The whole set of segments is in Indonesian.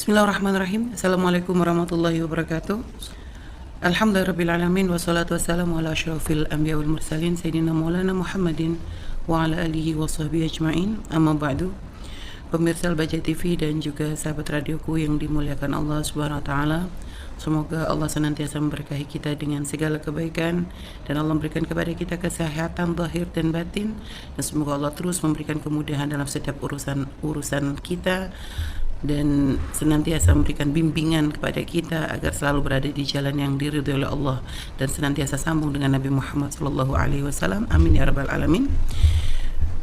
Bismillahirrahmanirrahim. Assalamualaikum warahmatullahi wabarakatuh. Alhamdulillahirrabbilalamin. Wassalatu wassalamu ala asyrafil anbiya wal mursalin Sayyidina Maulana Muhammadin wa ala alihi wa sahbihi ajma'in. Amma ba'du. Pemirsa Al-Baja TV dan juga sahabat radioku yang dimuliakan Allah Subhanahu wa taala. Semoga Allah senantiasa memberkahi kita dengan segala kebaikan dan Allah memberikan kepada kita kesehatan zahir dan batin, dan semoga Allah terus memberikan kemudahan dalam setiap urusan kita dan senantiasa memberikan bimbingan kepada kita agar selalu berada di jalan yang diridhoi oleh Allah dan senantiasa sambung dengan Nabi Muhammad SAW. Amin ya rabbal alamin.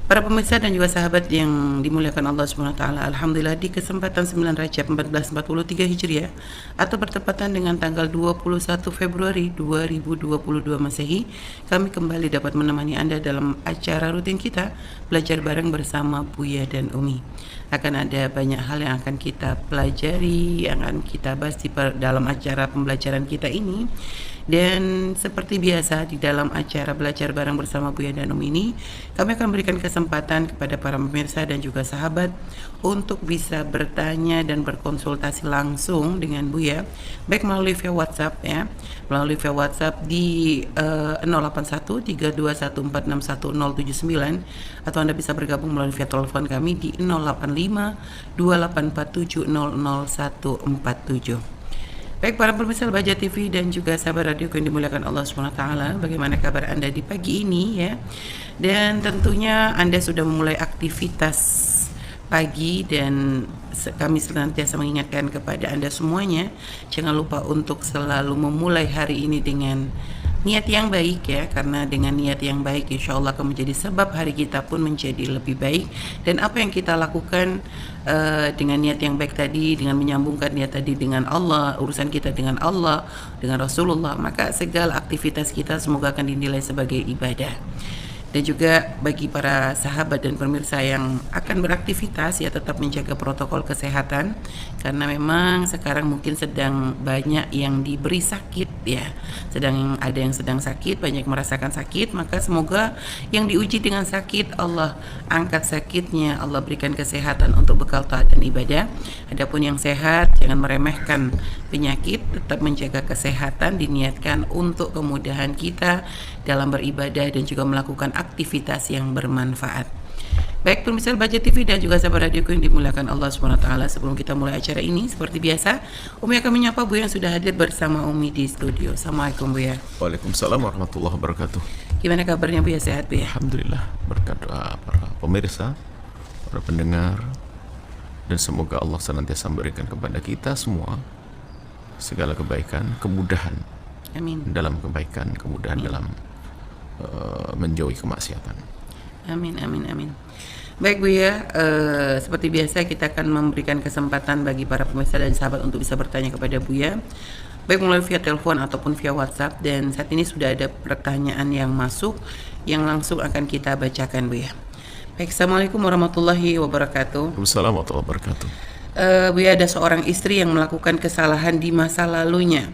Para pemirsa dan juga sahabat yang dimuliakan Allah Subhanahu wa taala, alhamdulillah di kesempatan 9 Rajab 1443 Hijriah atau bertepatan dengan tanggal 21 Februari 2022 Masehi, kami kembali dapat menemani Anda dalam acara rutin kita belajar bareng bersama Buya dan Umi. Akan ada banyak hal yang akan kita pelajari, yang akan kita bahas dalam acara pembelajaran kita ini. Dan seperti biasa di dalam acara belajar bareng bersama Buya dan Umi ini, kami akan berikan kesempatan kepada para pemirsa dan juga sahabat untuk bisa bertanya dan berkonsultasi langsung dengan Buya, baik melalui via WhatsApp ya, melalui via WhatsApp di 081 321461079, atau Anda bisa bergabung melalui via telepon kami di 085 2847 00147. Baik para pemirsa Al-Baja TV dan juga sahabat radio yang dimuliakan Allah SWT, bagaimana kabar Anda di pagi ini ya? Dan tentunya Anda sudah memulai aktivitas pagi, dan kami senantiasa mengingatkan kepada Anda semuanya, jangan lupa untuk selalu memulai hari ini dengan niat yang baik ya, karena dengan niat yang baik insya Allah akan menjadi sebab hari kita pun menjadi lebih baik. Dan apa yang kita lakukan dengan niat yang baik tadi, dengan menyambungkan niat tadi dengan Allah, urusan kita dengan Allah, dengan Rasulullah, maka segala aktivitas kita semoga akan dinilai sebagai ibadah. Dan juga bagi para sahabat dan pemirsa yang akan beraktivitas ya, tetap menjaga protokol kesehatan, karena memang sekarang mungkin sedang banyak yang diberi sakit ya, ada yang sedang sakit, banyak merasakan sakit, maka semoga yang diuji dengan sakit Allah angkat sakitnya, Allah berikan kesehatan untuk bekal taat dan ibadah. Adapun yang sehat jangan meremehkan penyakit, tetap menjaga kesehatan, diniatkan untuk kemudahan kita dalam beribadah dan juga melakukan aktivitas yang bermanfaat. Baik pemirsa Al-Baja TV dan juga sahabat radioku yang dimuliakan Allah SWT, sebelum kita mulai acara ini, seperti biasa Umi akan menyapa Bu yang sudah hadir bersama Umi di studio. Assalamualaikum Bu ya. Waalaikumsalam warahmatullahi wabarakatuh. Gimana kabarnya Bu ya, sehat Bu ya? Alhamdulillah, berkat doa para pemirsa, para pendengar, dan semoga Allah senantiasa memberikan kepada kita semua segala kebaikan, kemudahan. Amin. Dalam kebaikan, kemudahan dalam menjauhi kemaksiatan. Amin, amin, amin. Baik Bu ya, seperti biasa kita akan memberikan kesempatan bagi para pemirsa dan sahabat untuk bisa bertanya kepada Bu ya, baik melalui via telepon ataupun via WhatsApp. Dan saat ini sudah ada pertanyaan yang masuk yang langsung akan kita bacakan Bu ya. Baik, Assalamualaikum warahmatullahi wabarakatuh. Waalaikumsalam warahmatullahi wabarakatuh. Bu ya, ada seorang istri yang melakukan kesalahan di masa lalunya.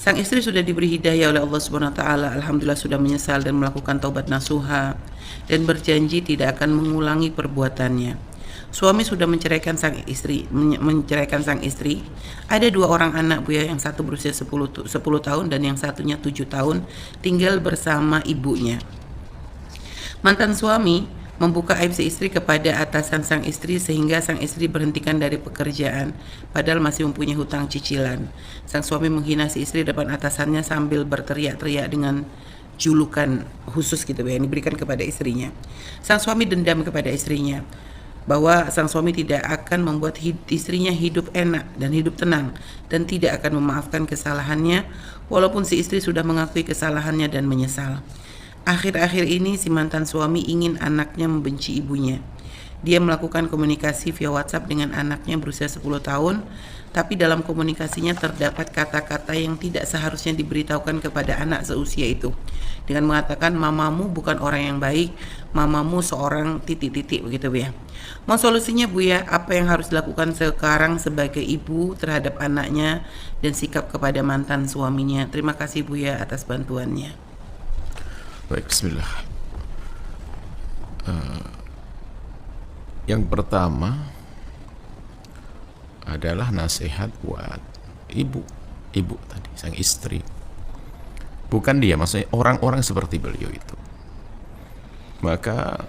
Sang istri sudah diberi hidayah oleh Allah Subhanahu wa taala. Alhamdulillah sudah menyesal dan melakukan taubat nasuha dan berjanji tidak akan mengulangi perbuatannya. Suami sudah menceraikan sang istri. Ada 2 orang anak Bu ya, yang satu berusia 10 tahun dan yang satunya 7 tahun, tinggal bersama ibunya. Mantan suami membuka aib si istri kepada atasan sang istri sehingga sang istri berhentikan dari pekerjaan padahal masih mempunyai hutang cicilan. Sang suami menghina si istri depan atasannya sambil berteriak-teriak dengan julukan khusus gitu ya, yang diberikan kepada istrinya. Sang suami dendam kepada istrinya bahwa sang suami tidak akan membuat istrinya hidup enak dan hidup tenang, dan tidak akan memaafkan kesalahannya walaupun si istri sudah mengakui kesalahannya dan menyesal. Akhir-akhir ini si mantan suami ingin anaknya membenci ibunya. Dia melakukan komunikasi via WhatsApp dengan anaknya berusia 10 tahun, tapi dalam komunikasinya terdapat kata-kata yang tidak seharusnya diberitahukan kepada anak seusia itu. Dengan mengatakan mamamu bukan orang yang baik, mamamu seorang titik-titik begitu Bu ya. Mau solusinya Bu ya, apa yang harus dilakukan sekarang sebagai ibu terhadap anaknya dan sikap kepada mantan suaminya? Terima kasih Bu ya atas bantuannya. Baik, bismillah. Yang pertama adalah nasihat buat ibu, ibu tadi, sang istri. Bukan dia, maksudnya orang-orang seperti beliau itu. Maka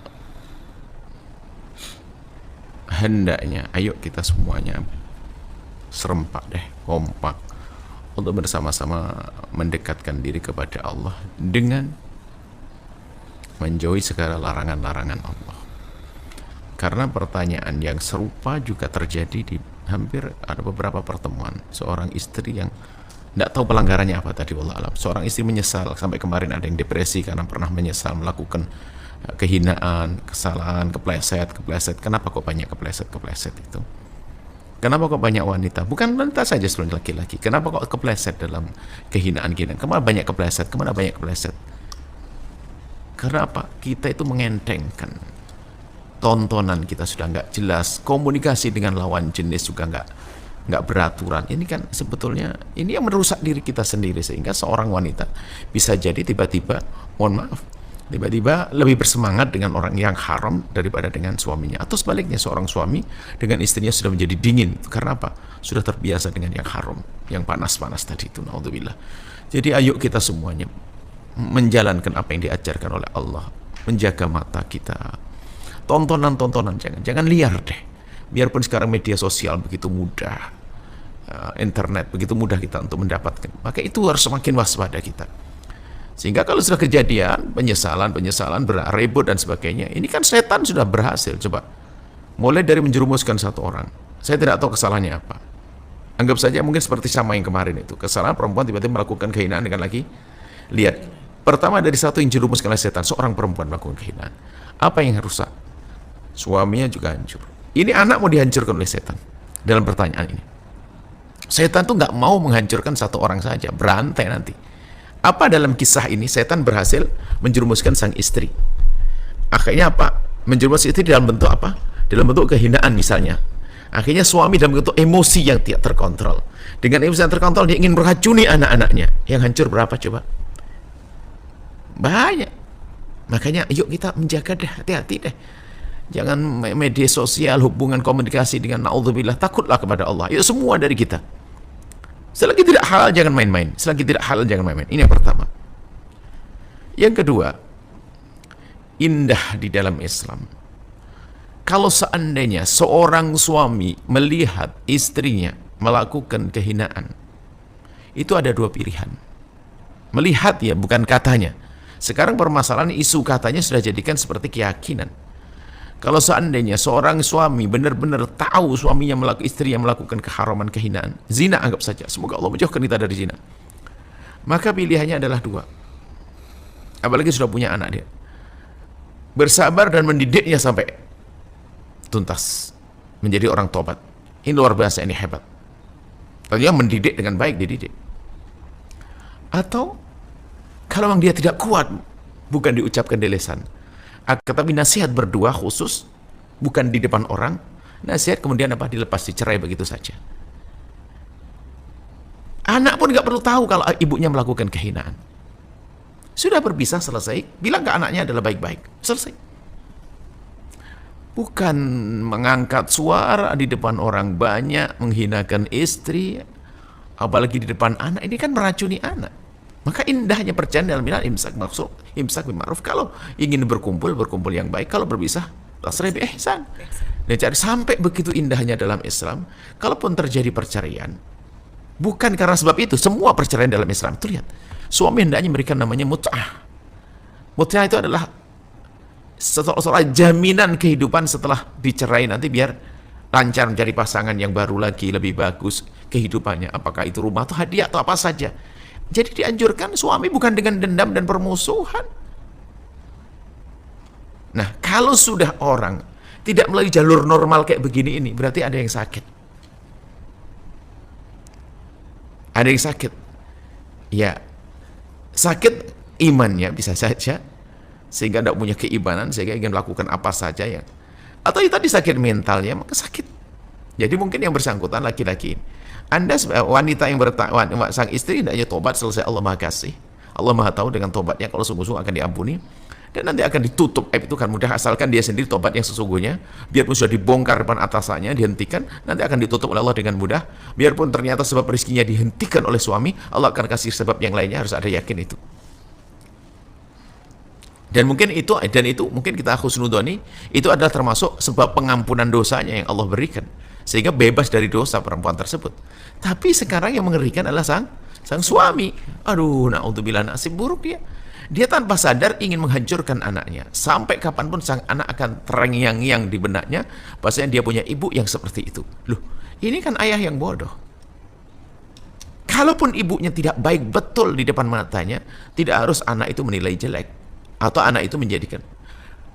hendaknya ayo kita semuanya serempak deh, kompak untuk bersama-sama mendekatkan diri kepada Allah dengan menjauhi segala larangan-larangan Allah. Karena pertanyaan yang serupa juga terjadi di hampir ada beberapa pertemuan. Seorang istri yang tidak tahu pelanggarannya apa tadi, wallah alam. Seorang istri menyesal, sampai kemarin ada yang depresi karena pernah menyesal melakukan kehinaan, kesalahan, kepleset. Kenapa kok banyak kepleset itu? Kenapa kok banyak wanita? Bukan wanita saja, seluruh laki-laki. Kenapa kok kepleset dalam kehinaan? Kemana banyak kepleset? Karena apa? Kita itu mengentengkan. Tontonan kita sudah nggak jelas, komunikasi dengan lawan jenis juga nggak beraturan. Ini kan sebetulnya ini yang merusak diri kita sendiri, sehingga seorang wanita bisa jadi tiba-tiba lebih bersemangat dengan orang yang haram daripada dengan suaminya, atau sebaliknya seorang suami dengan istrinya sudah menjadi dingin. Karena apa? Sudah terbiasa dengan yang haram, yang panas-panas tadi itu. Naudzubillah. Jadi ayo kita semuanya menjalankan apa yang diajarkan oleh Allah, menjaga mata kita. Tontonan jangan liar deh. Biarpun sekarang media sosial begitu mudah, internet begitu mudah kita untuk mendapatkan, maka itu harus semakin waspada kita. Sehingga kalau sudah kejadian penyesalan, ribut dan sebagainya, ini kan setan sudah berhasil. Coba mulai dari menjerumuskan satu orang, saya tidak tahu kesalahannya apa. Anggap saja mungkin seperti sama yang kemarin itu, kesalahan perempuan tiba-tiba melakukan kehinaan dengan laki. Lihat, pertama dari satu yang jerumuskan oleh setan, seorang perempuan melakukan kehinaan. Apa yang rusak? Suaminya juga hancur. Ini anak mau dihancurkan oleh setan. Dalam pertanyaan ini, setan tuh nggak mau menghancurkan satu orang saja, berantai nanti. Apa dalam kisah ini? Setan berhasil menjerumuskan sang istri. Akhirnya apa? Menjerumuskan istri dalam bentuk apa? Dalam bentuk kehinaan misalnya. Akhirnya suami dalam bentuk emosi yang tidak terkontrol. Dengan emosi yang terkontrol, dia ingin meracuni anak-anaknya. Yang hancur berapa coba? Banyak. Makanya yuk kita menjaga deh, hati-hati deh. Jangan media sosial, hubungan komunikasi dengan naudzubillah, takutlah kepada Allah. Itu semua dari kita. Selagi tidak halal jangan main-main. Ini yang pertama. Yang kedua, indah di dalam Islam. Kalau seandainya seorang suami melihat istrinya melakukan kehinaan, itu ada dua pilihan. Melihat ya, bukan katanya. Sekarang permasalahan isu katanya sudah jadikan seperti keyakinan. Kalau seandainya seorang suami benar-benar tahu suaminya istrinya melakukan keharaman, kehinaan, zina anggap saja, semoga Allah menjauhkan kita dari zina, maka pilihannya adalah dua. Apalagi sudah punya anak dia, bersabar dan mendidiknya sampai tuntas menjadi orang tobat. Ini luar biasa, ini hebat. Tentunya mendidik dengan baik, dididik. Atau kalau memang dia tidak kuat, bukan diucapkan di lisan, tetapi nasihat berdua khusus, bukan di depan orang, nasihat kemudian apa? Dilepas, dicerai begitu saja. Anak pun nggak perlu tahu kalau ibunya melakukan kehinaan. Sudah berpisah, selesai. Bilang ke anaknya adalah baik-baik, selesai. Bukan mengangkat suara di depan orang banyak, menghinakan istri, apalagi di depan anak. Ini kan meracuni anak. Maka indahnya perjanjian dalam imsak, maksud imsak bil ma'ruf. Kalau ingin berkumpul yang baik. Kalau berpisah, tasrih bi ihsan. Dan cari sampai begitu indahnya dalam Islam. Kalaupun terjadi perceraian, bukan karena sebab itu. Semua perceraian dalam Islam itu, lihat, suami hendaknya memberikan namanya mut'ah. Mut'ah itu adalah setelah jaminan kehidupan setelah dicerai nanti, biar lancar mencari pasangan yang baru lagi, lebih bagus kehidupannya. Apakah itu rumah atau hadiah atau apa saja. Jadi dianjurkan suami bukan dengan dendam dan permusuhan. Nah, kalau sudah orang tidak melalui jalur normal kayak begini ini, berarti ada yang sakit. Ada yang sakit. Ya, sakit imannya bisa saja, sehingga tidak punya keimanan, sehingga ingin melakukan apa saja ya. Atau ya tadi sakit mentalnya, maka sakit. Jadi mungkin yang bersangkutan laki-laki, Anda wanita yang sang istri hendaknya tobat, selesai, Allah Maha Kasih. Allah Maha tahu dengan tobatnya kalau sungguh-sungguh akan diampuni. Dan nanti akan ditutup aib itu kan mudah, asalkan dia sendiri tobat yang sesungguhnya. Biarpun sudah dibongkar depan atasannya, dihentikan, nanti akan ditutup oleh Allah dengan mudah. Biarpun ternyata sebab rezekinya dihentikan oleh suami, Allah akan kasih sebab yang lainnya, harus ada yakin itu. Dan itu mungkin kita husnudoni, itu adalah termasuk sebab pengampunan dosanya yang Allah berikan, sehingga bebas dari dosa perempuan tersebut. Tapi sekarang yang mengerikan adalah sang suami. Aduh, naudzubillah, nasib buruk dia. Dia tanpa sadar ingin menghancurkan anaknya. Sampai kapanpun sang anak akan terngiang-ngiang di benaknya, bahwasanya dia punya ibu yang seperti itu. Loh, ini kan ayah yang bodoh. Kalaupun ibunya tidak baik betul di depan matanya, tidak harus anak itu menilai jelek, atau anak itu menjadikan.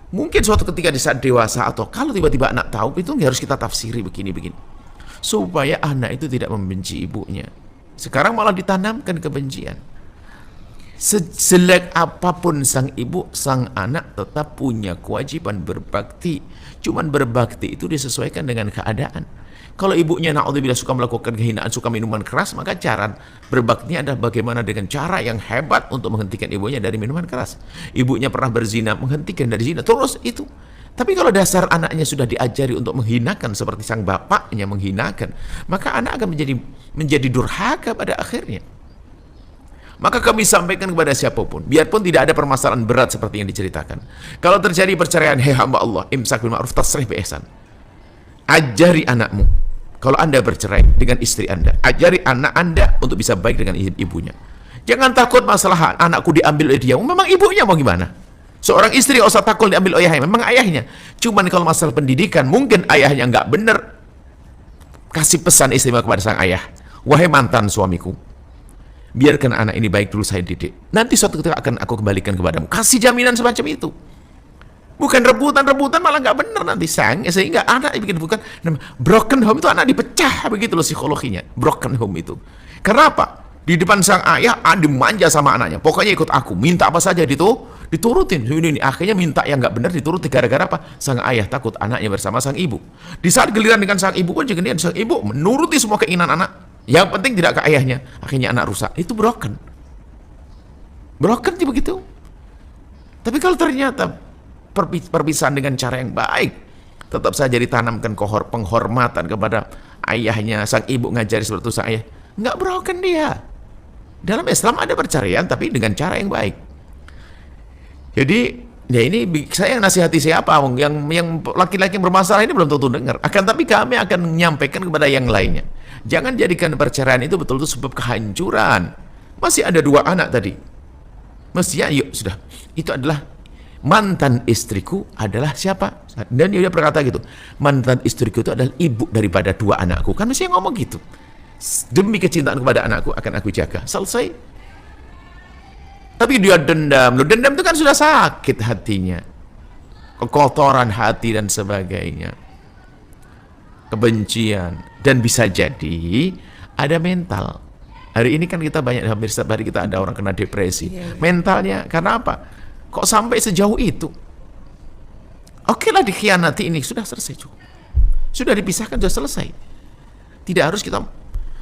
Mungkin suatu ketika di saat dewasa, atau kalau tiba-tiba anak tahu, itu harus kita tafsiri begini-begini. Supaya anak itu tidak membenci ibunya. Sekarang malah ditanamkan kebencian. Sejelek apapun sang ibu, sang anak tetap punya kewajiban berbakti. Cuman berbakti itu disesuaikan dengan keadaan. Kalau ibunya na'udzubillah suka melakukan kehinaan, suka minuman keras, maka cara berbaktinya adalah bagaimana dengan cara yang hebat untuk menghentikan ibunya dari minuman keras. Ibunya pernah berzina, menghentikan dari zina, terus itu. Tapi kalau dasar anaknya sudah diajari untuk menghinakan seperti sang bapaknya menghinakan, maka anak akan menjadi durhaka pada akhirnya. Maka kami sampaikan kepada siapapun, biarpun tidak ada permasalahan berat seperti yang diceritakan. Kalau terjadi perceraian, hei hamba Allah, imsak bil ma'ruf tasrih bi ihsan. Ajari anakmu, kalau Anda bercerai dengan istri Anda, ajari anak Anda untuk bisa baik dengan ibunya. Jangan takut masalah anakku diambil oleh dia. Memang ibunya mau gimana? Seorang istri gak usah takut diambil oleh ayahnya, memang ayahnya. Cuman kalau masalah pendidikan, mungkin ayahnya nggak benar. Kasih pesan istimewa kepada sang ayah, wahai mantan suamiku, biarkan anak ini baik dulu saya didik. Nanti suatu ketika akan aku kembalikan kepadamu. Kasih jaminan semacam itu. Bukan rebutan malah nggak benar nanti sehingga anak bikin bukan broken home itu anak dipecah begitu loh psikologinya. Broken home itu. Karena apa? Di depan sang ayah dimanja sama anaknya. Pokoknya ikut aku, minta apa saja diturutin. Ini akhirnya minta yang nggak benar dituruti gara-gara apa? Sang ayah takut anaknya bersama sang ibu. Di saat giliran dengan sang ibu pun juga sang ibu menuruti semua keinginan anak. Yang penting tidak ke ayahnya, akhirnya anak rusak. Itu broken begitu. Tapi kalau ternyata perpisahan dengan cara yang baik, tetap saja ditanamkan penghormatan kepada ayahnya, sang ibu ngajari seperti itu sang ayah, nggak broken dia. Dalam Islam ada perceraian tapi dengan cara yang baik. Jadi ya ini saya yang nasihati siapa, yang laki-laki yang bermasalah ini belum tentu dengar. Tapi kami akan menyampaikan kepada yang lainnya. Jangan jadikan perceraian itu betul-betul sebab kehancuran. Masih ada 2 anak tadi. Mestinya yuk sudah. Itu adalah mantan istriku adalah siapa? Dan dia berkata gitu. Mantan istriku itu adalah ibu daripada 2 anakku. Kan mestinya ngomong gitu. Demi kecintaan kepada anakku akan aku jaga. Selesai. Tapi dia dendam. Loh, dendam itu kan sudah sakit hatinya. Kekotoran hati dan sebagainya. Kebencian. Dan bisa jadi ada mental. Hari ini kan kita banyak, hampir setiap hari kita ada orang kena depresi. Mentalnya, karena apa? Kok sampai sejauh itu? Oke lah dikhianati ini, sudah selesai cukup. Sudah dipisahkan, sudah selesai. Tidak harus kita,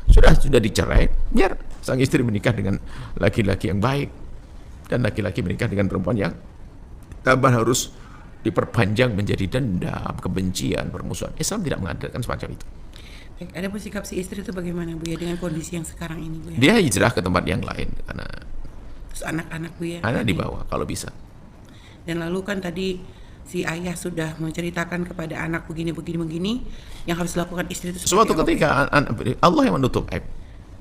sudah dicerai, biar sang istri menikah dengan laki-laki yang baik. Dan laki-laki menikah dengan perempuan yang tambah harus diperpanjang menjadi dendam, kebencian, permusuhan. Islam tidak mengajarkan semacam itu. Baik, ada sikap si istri itu bagaimana Bu ya dengan kondisi yang sekarang ini Bu ya? Dia hijrah ke tempat yang lain karena terus anak-anak Bu ya? Anak dibawa kalau bisa. Dan lalu kan tadi si ayah sudah menceritakan kepada anak begini yang harus dilakukan istri itu. Suatu ketika Allah yang menutup aib.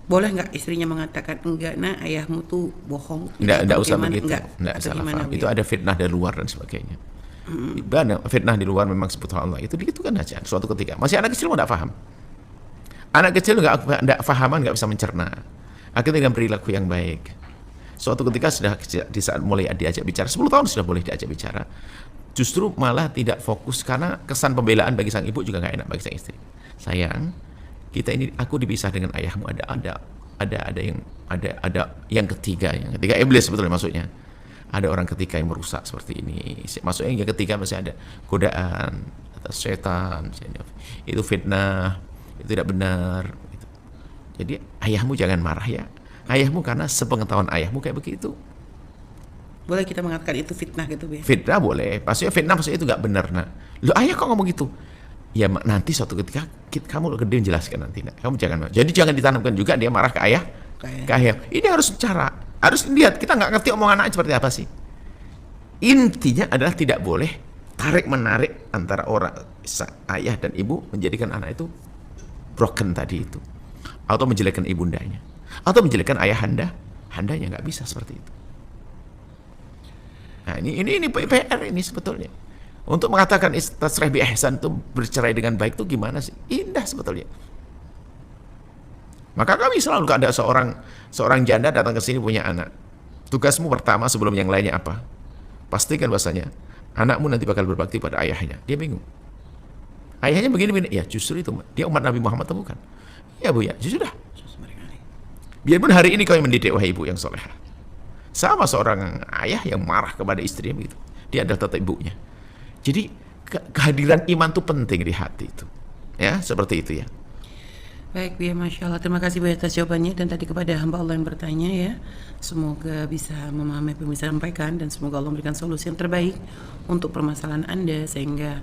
Boleh nggak istrinya mengatakan enggak ayahmu tuh bohong? Enggak usah begitu. Enggak salah paham. Itu ada fitnah dari luar dan sebagainya. Fitnah di luar memang subhanallah itu kan aja. Suatu ketika masih anak kecil enggak paham. Anak kecil nggak pahaman, nggak bisa mencerna. Akhirnya dengan perilaku yang baik. Suatu ketika sudah di saat mulai diajak bicara, 10 tahun sudah boleh diajak bicara. Justru malah tidak fokus karena kesan pembelaan bagi sang ibu juga nggak enak bagi sang istri. Sayang, aku dipisah dengan ayahmu ada yang ketiga, iblis sebetulnya maksudnya. Ada orang ketiga yang merusak seperti ini. Maksudnya yang ketiga masih ada godaan atas setan, itu fitnah. Itu tidak benar gitu. Jadi ayahmu jangan marah ya. Ayahmu karena sepengetahuan ayahmu kayak begitu. Boleh kita mengatakan itu fitnah gitu, Bu? Fitnah boleh, maksudnya fitnah maksudnya itu nggak benar. Nah, lo ayah kok ngomong gitu? Ya nanti suatu ketika kamu gede menjelaskan nanti. Nah, kamu jangan. Jadi jangan ditanamkan juga dia marah ke ayah. Ke ayah. Ini harus harus lihat, kita nggak ngerti omongan anak seperti apa sih. Intinya adalah tidak boleh tarik menarik antara orang ayah dan ibu menjadikan anak itu broken tadi itu, atau menjelekkan ibundanya, atau menjelekkan handanya, nggak bisa seperti itu. Nah ini PR ini sebetulnya. Untuk mengatakan tasrih bi ihsan itu bercerai dengan baik itu gimana sih? Indah sebetulnya. Maka kami selalu ada seorang janda datang ke sini punya anak. Tugasmu pertama sebelum yang lainnya apa? Pastikan bahasanya anakmu nanti bakal berbakti pada ayahnya. Dia bingung. Ayahnya begini. Ya justru itu. Dia umat Nabi Muhammad atau bukan? Ya Bu ya, sudah. Biarpun hari ini kau yang mendidik wahai ibu yang solehah. Sama seorang ayah yang marah kepada istrinya begitu. Dia adalah tetap ibunya. Jadi kehadiran iman itu penting di hati itu. Ya, seperti itu ya. Baik, Bu ya, Masya Allah. Terima kasih Bu atas jawabannya. Dan tadi kepada hamba Allah yang bertanya ya, semoga bisa memahami apa yang bisa sampaikan, dan semoga Allah memberikan solusi yang terbaik untuk permasalahan Anda, sehingga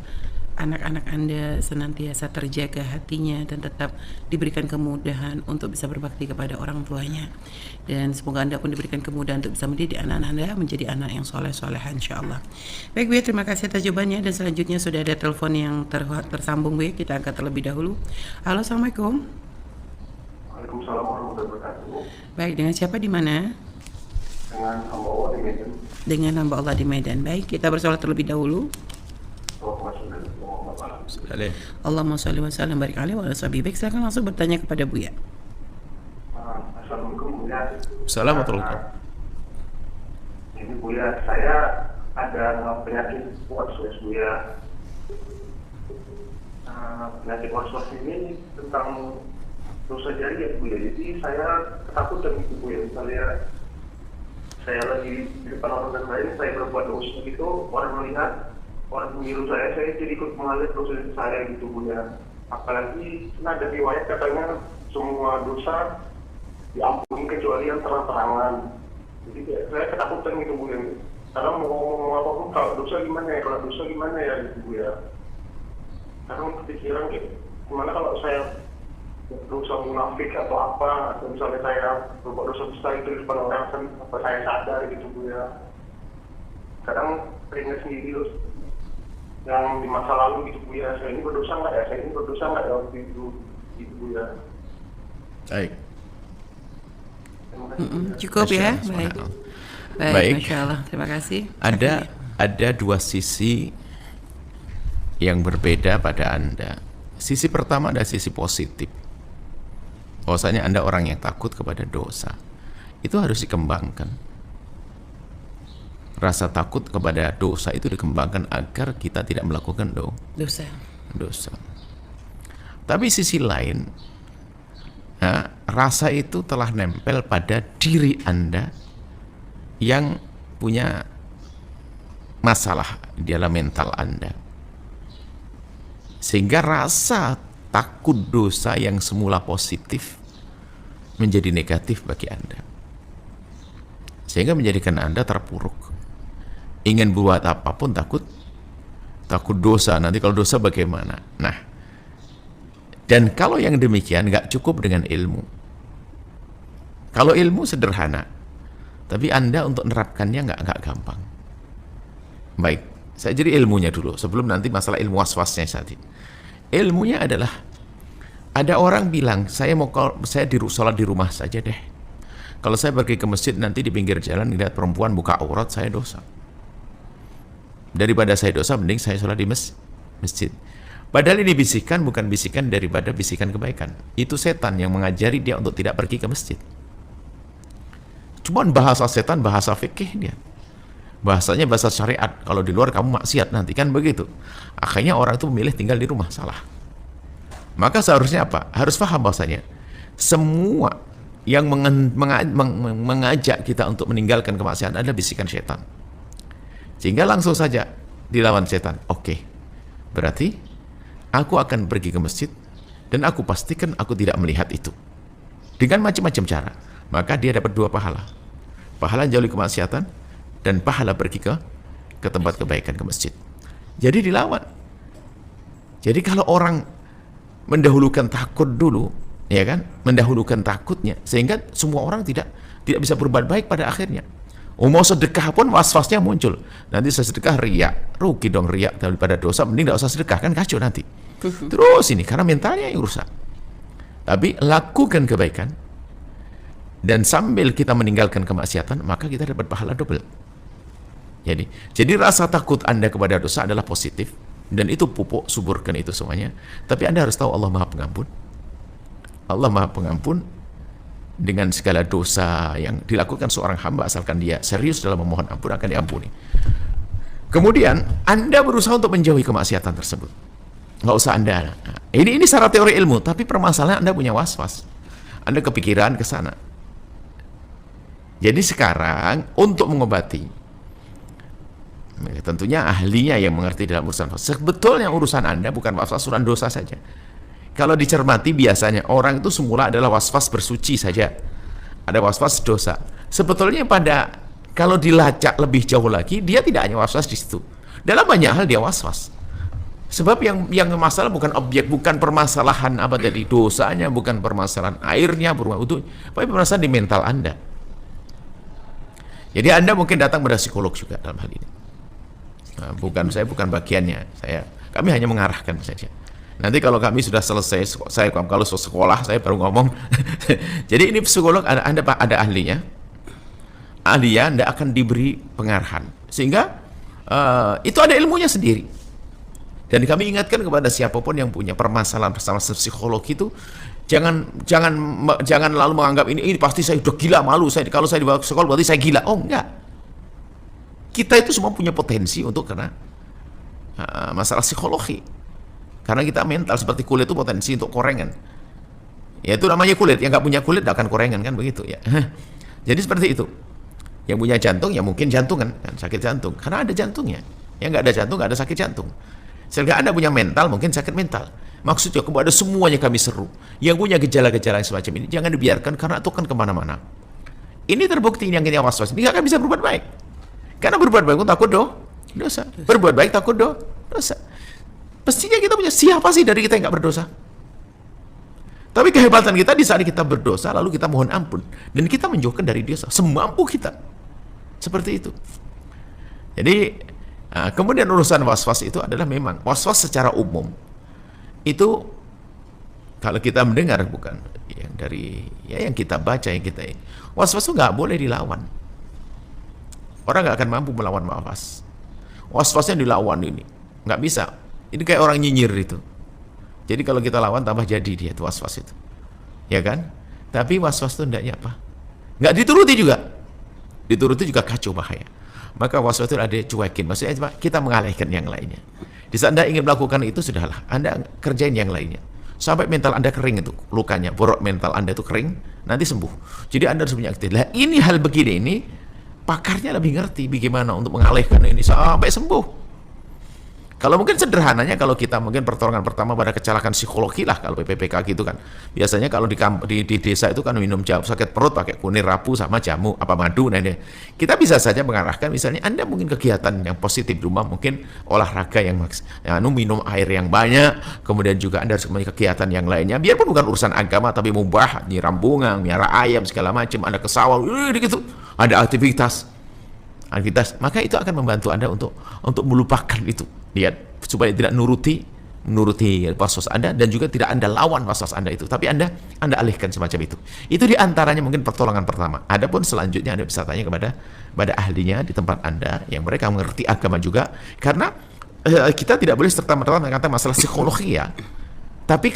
anak-anak Anda senantiasa terjaga hatinya dan tetap diberikan kemudahan untuk bisa berbakti kepada orang tuanya. Dan semoga Anda pun diberikan kemudahan untuk bisa mendidik anak-anak Anda menjadi anak yang soleh-soleh insyaAllah. Baik Bu ya, terima kasih atas jawabannya. Dan selanjutnya sudah ada telepon yang tersambung Bu ya, kita angkat terlebih dahulu. Halo, Assalamualaikum. Waalaikumsalam warahmatullahi wabarakatuh. Baik, dengan siapa di mana? Dengan hamba Allah di Medan. Dengan hamba Allah di Medan. Baik, kita bersolat terlebih dahulu. Allahumma sholli wa sallim barik alaihi wa ala sahbihi. Baik, silakan langsung bertanya kepada Buya. Assalamualaikum Buya. Assalamualaikum. Ini Buya, saya ada penyakit waswas Buya. Penyakit waswas ini tentang dosa jariah Buya. Jadi saya ketakutan gitu Buya. Misalnya saya lagi di depan orang lain, saya berbuat dosa gitu, orang melihat, orang mengiru saya jadi ikut mengalir dosa saya gitu Buya. Apalagi ada riwayat katanya semua dosa diampuni kecuali yang terang-terangan. Jadi saya ketakutan gitu Buya. Karena mau ngomong apapun, kalau dosa gimana ya gitu Buya. Karena kepikiran gitu, gimana kalau saya dosa munafik atau apa, atau misalnya saya berbuat dosa besar itu di depan orang, apa saya sadar gitu Buya. Kadang teringat sendiri terus yang di masa lalu gitu Buya, saya ini berdosa nggak ya waktu itu gitu Buya. Baik. Cukup ya, baik. Baik, Masya Allah, terima kasih. Ada dua sisi yang berbeda pada Anda. Sisi pertama ada sisi positif. Bahwasanya Anda orang yang takut kepada dosa. Itu harus dikembangkan. Rasa takut kepada dosa itu dikembangkan agar kita tidak melakukan dosa. Tapi sisi lain, rasa itu telah nempel pada diri Anda yang punya masalah di dalam mental Anda. Sehingga rasa takut dosa yang semula positif menjadi negatif bagi Anda. Sehingga menjadikan Anda terpuruk. Ingin buat apapun takut dosa. Nanti kalau dosa bagaimana? Nah, dan kalau yang demikian nggak cukup dengan ilmu. Kalau ilmu sederhana, tapi Anda untuk menerapkannya nggak gampang. Baik, saya jadi ilmunya dulu sebelum nanti masalah ilmu waswasnya tadi. Ilmunya adalah ada orang bilang saya sholat di rumah saja deh. Kalau saya pergi ke masjid nanti di pinggir jalan lihat perempuan buka aurat, saya dosa. Daripada saya dosa, mending saya sholat di masjid. Padahal ini bisikan, bukan bisikan daripada bisikan kebaikan. Itu setan yang mengajari dia untuk tidak pergi ke masjid. Cuman bahasa setan, bahasa fikih dia. Bahasanya bahasa syariat. Kalau di luar kamu maksiat nanti, kan begitu. Akhirnya orang itu memilih tinggal di rumah, salah. Maka seharusnya apa? Harus paham bahasanya semua yang mengajak kita untuk meninggalkan kemaksiatan adalah bisikan setan. Sehingga langsung saja dilawan setan. Oke, berarti aku akan pergi ke masjid dan aku pastikan aku tidak melihat itu. Dengan macam-macam cara. Maka dia dapat dua pahala. Pahala jauhi kemaksiatan dan pahala pergi ke tempat kebaikan, ke masjid. Jadi dilawan. Jadi kalau orang mendahulukan takut dulu, ya kan, mendahulukan takutnya, sehingga semua orang tidak bisa berbuat baik pada akhirnya. Mau sedekah pun was-wasnya muncul. Nanti saya sedekah riak, rugi dong riak daripada dosa, mending tidak usah sedekah, kan kacau nanti. Terus ini karena mentalnya yang rusak. Tapi lakukan kebaikan dan sambil kita meninggalkan kemaksiatan, maka kita dapat pahala double. Jadi rasa takut Anda kepada dosa adalah positif, dan itu pupuk, suburkan itu semuanya. Tapi Anda harus tahu Allah Maha Pengampun. Allah Maha Pengampun dengan segala dosa yang dilakukan seorang hamba, asalkan dia serius dalam memohon ampun, akan diampuni. Kemudian Anda berusaha untuk menjauhi kemaksiatan tersebut. Nggak usah Anda. Ini secara teori ilmu, tapi permasalahan Anda punya was-was. Anda kepikiran ke sana. Jadi sekarang untuk mengobati, tentunya ahlinya yang mengerti dalam urusan was-was. Sebetulnya urusan Anda bukan was-was, urusan dosa saja. Kalau dicermati biasanya orang itu semula adalah was-was bersuci saja. Ada was-was dosa. Sebetulnya kalau dilacak lebih jauh lagi, dia tidak hanya was-was di situ. Dalam banyak hal dia was-was. Sebab yang masalah bukan objek, bukan permasalahan apa tadi dosanya, bukan permasalahan airnya, tapi permasalahan di mental Anda. Jadi Anda mungkin datang pada psikolog juga dalam hal ini. Saya bukan bagiannya. Kami hanya mengarahkan saja. Nanti kalau kami sudah selesai, kalau sekolah saya baru ngomong. Jadi ini psikolog, Anda ada ahlinya. Ahlinya Anda akan diberi pengarahan, sehingga itu ada ilmunya sendiri. Dan kami ingatkan kepada siapapun yang punya permasalahan psikologi itu, jangan lalu menganggap ini pasti saya udah gila, malu kalau saya dibawa ke sekolah berarti saya gila. Oh enggak. Kita itu semua punya potensi untuk kena masalah psikologi. Karena kita mental, seperti kulit itu potensi untuk korengan. Ya itu namanya kulit. Yang nggak punya kulit nggak akan korengan, kan begitu ya. Jadi seperti itu. Yang punya jantung ya mungkin jantungan, kan sakit jantung. Karena ada jantungnya. Yang nggak ada jantung nggak ada sakit jantung. Sehingga Anda punya mental, mungkin sakit mental. Maksudnya kepada semuanya kami seru. Yang punya gejala-gejala yang semacam ini, jangan dibiarkan, karena itu kan kemana-mana. Ini terbukti yang kita was-was. Ini nggak akan bisa berbuat baik. Karena berbuat baik pun takut dosa. Berbuat baik takut dosa. Pastinya kita punya, siapa sih dari kita yang nggak berdosa? Tapi kehebatan kita di saat kita berdosa, lalu kita mohon ampun. Dan kita menjauhkan dari dosa, semampu kita. Seperti itu. Jadi, kemudian urusan was-was itu adalah memang was-was secara umum itu kalau kita mendengar, bukan yang dari yang kita baca, yang kita was-was itu nggak boleh dilawan. Orang nggak akan mampu melawan was-wasnya dilawan, ini nggak bisa. Ini kayak orang nyinyir itu. Jadi kalau kita lawan tambah jadi dia itu was-was itu, ya kan? Tapi was-was itu nggak dituruti juga kacau, bahaya. Maka was-was itu ada cuekin, maksudnya kita mengalihkan yang lainnya. Di saat Anda ingin melakukan itu, sudahlah, Anda kerjain yang lainnya sampai mental Anda kering, itu lukanya, borok mental Anda itu kering, nanti sembuh. Jadi Anda harus punya aktivitas. Ini hal begini, ini pakarnya lebih ngerti bagaimana untuk mengalihkan ini sampai sembuh. Kalau mungkin sederhananya, kalau kita mungkin pertolongan pertama pada kecelakaan psikologi lah, kalau PPPK gitu kan. Biasanya kalau di desa itu kan minum jamu sakit perut pakai kunir rapuh sama jamu madu. Nah ini kita bisa saja mengarahkan, misalnya Anda mungkin kegiatan yang positif di rumah, mungkin olahraga yang minum air yang banyak, kemudian juga Anda harus memiliki kegiatan yang lainnya, biarpun bukan urusan agama tapi mubah, nyiram bunga, miara ayam segala macam, Anda ke sawah, gitu, ada aktivitas, maka itu akan membantu Anda untuk melupakan itu. Lihat, supaya tidak nuruti was-was Anda, dan juga tidak Anda lawan was-was Anda itu, tapi Anda alihkan semacam itu. Itu diantaranya mungkin pertolongan pertama. Adapun selanjutnya Anda bisa tanya kepada ahlinya di tempat Anda, yang mereka mengerti agama juga, karena kita tidak boleh serta-merta mengatakan masalah psikologi ya. Tapi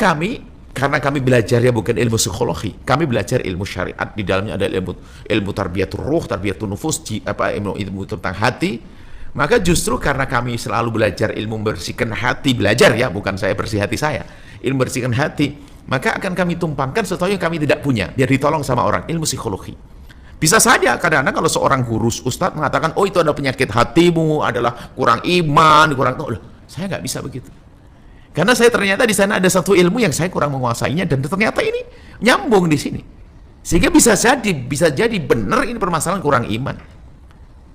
karena kami belajar ya bukan ilmu psikologi, kami belajar ilmu syariat, di dalamnya ada ilmu tarbiyatul ruh, tarbiyatul nufus, ilmu tentang hati. Maka justru karena kami selalu belajar ilmu membersihkan hati, belajar ya, bukan saya bersih hati saya, ilmu membersihkan hati, maka akan kami tumpangkan sesuatu yang kami tidak punya, biar ditolong sama orang, ilmu psikologi. Bisa saja kadang-kadang kalau seorang guru ustadz mengatakan, oh itu ada penyakit hatimu, adalah kurang iman, saya nggak bisa begitu. Karena saya ternyata di sana ada satu ilmu yang saya kurang menguasainya, dan ternyata ini nyambung di sini. Sehingga bisa jadi benar ini permasalahan kurang iman.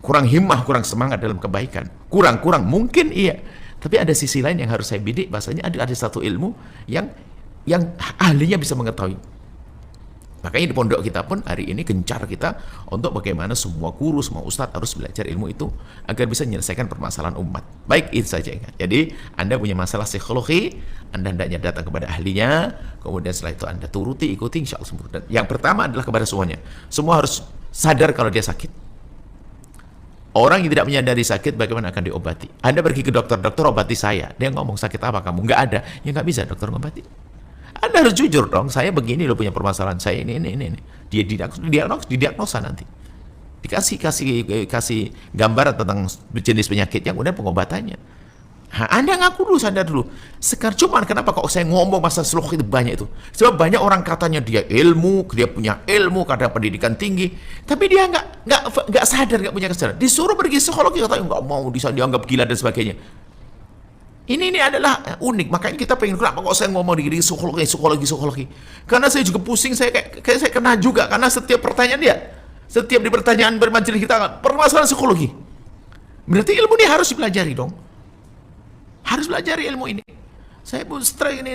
kurang himmah, kurang semangat dalam kebaikan, kurang mungkin iya, tapi ada sisi lain yang harus saya bidik. Bahasanya ada satu ilmu yang ahlinya bisa mengetahui. Makanya di pondok kita pun hari ini gencar kita untuk bagaimana semua guru, semua ustadz harus belajar ilmu itu agar bisa menyelesaikan permasalahan umat. Baik, itu saja. Jadi Anda punya masalah psikologi, Anda hendaknya datang kepada ahlinya, kemudian setelah itu Anda turuti, ikuti, insya Allah sembuh. Dan yang pertama adalah kepada semuanya, semua harus sadar kalau dia sakit. Orang yang tidak menyadari sakit, bagaimana akan diobati? Anda pergi ke dokter, dokter obati saya, dia ngomong sakit apa kamu? Nggak ada, ya nggak bisa dokter ngobati. Anda harus jujur dong, saya begini loh punya permasalahan saya ini. Dia didiagnosa nanti. Dikasih gambar tentang jenis penyakit yang udah pengobatannya. Anda ngaku dulu, sadar dulu. Sekarang cuman kenapa kok saya ngomong masalah psikologi itu banyak itu? Sebab banyak orang katanya dia punya ilmu, karena pendidikan tinggi, tapi dia nggak sadar, nggak punya kesadaran. Disuruh pergi psikologi katanya nggak mau, dianggap gila dan sebagainya. Ini adalah unik, makanya kita pengen, kenapa kok saya ngomong di psikologi. Karena saya juga pusing, saya kayak saya kena juga, karena setiap di pertanyaan bermajelis kita, permasalahan psikologi. Berarti ilmu ini harus dipelajari dong. Harus belajar ilmu ini. Saya pun stres ini.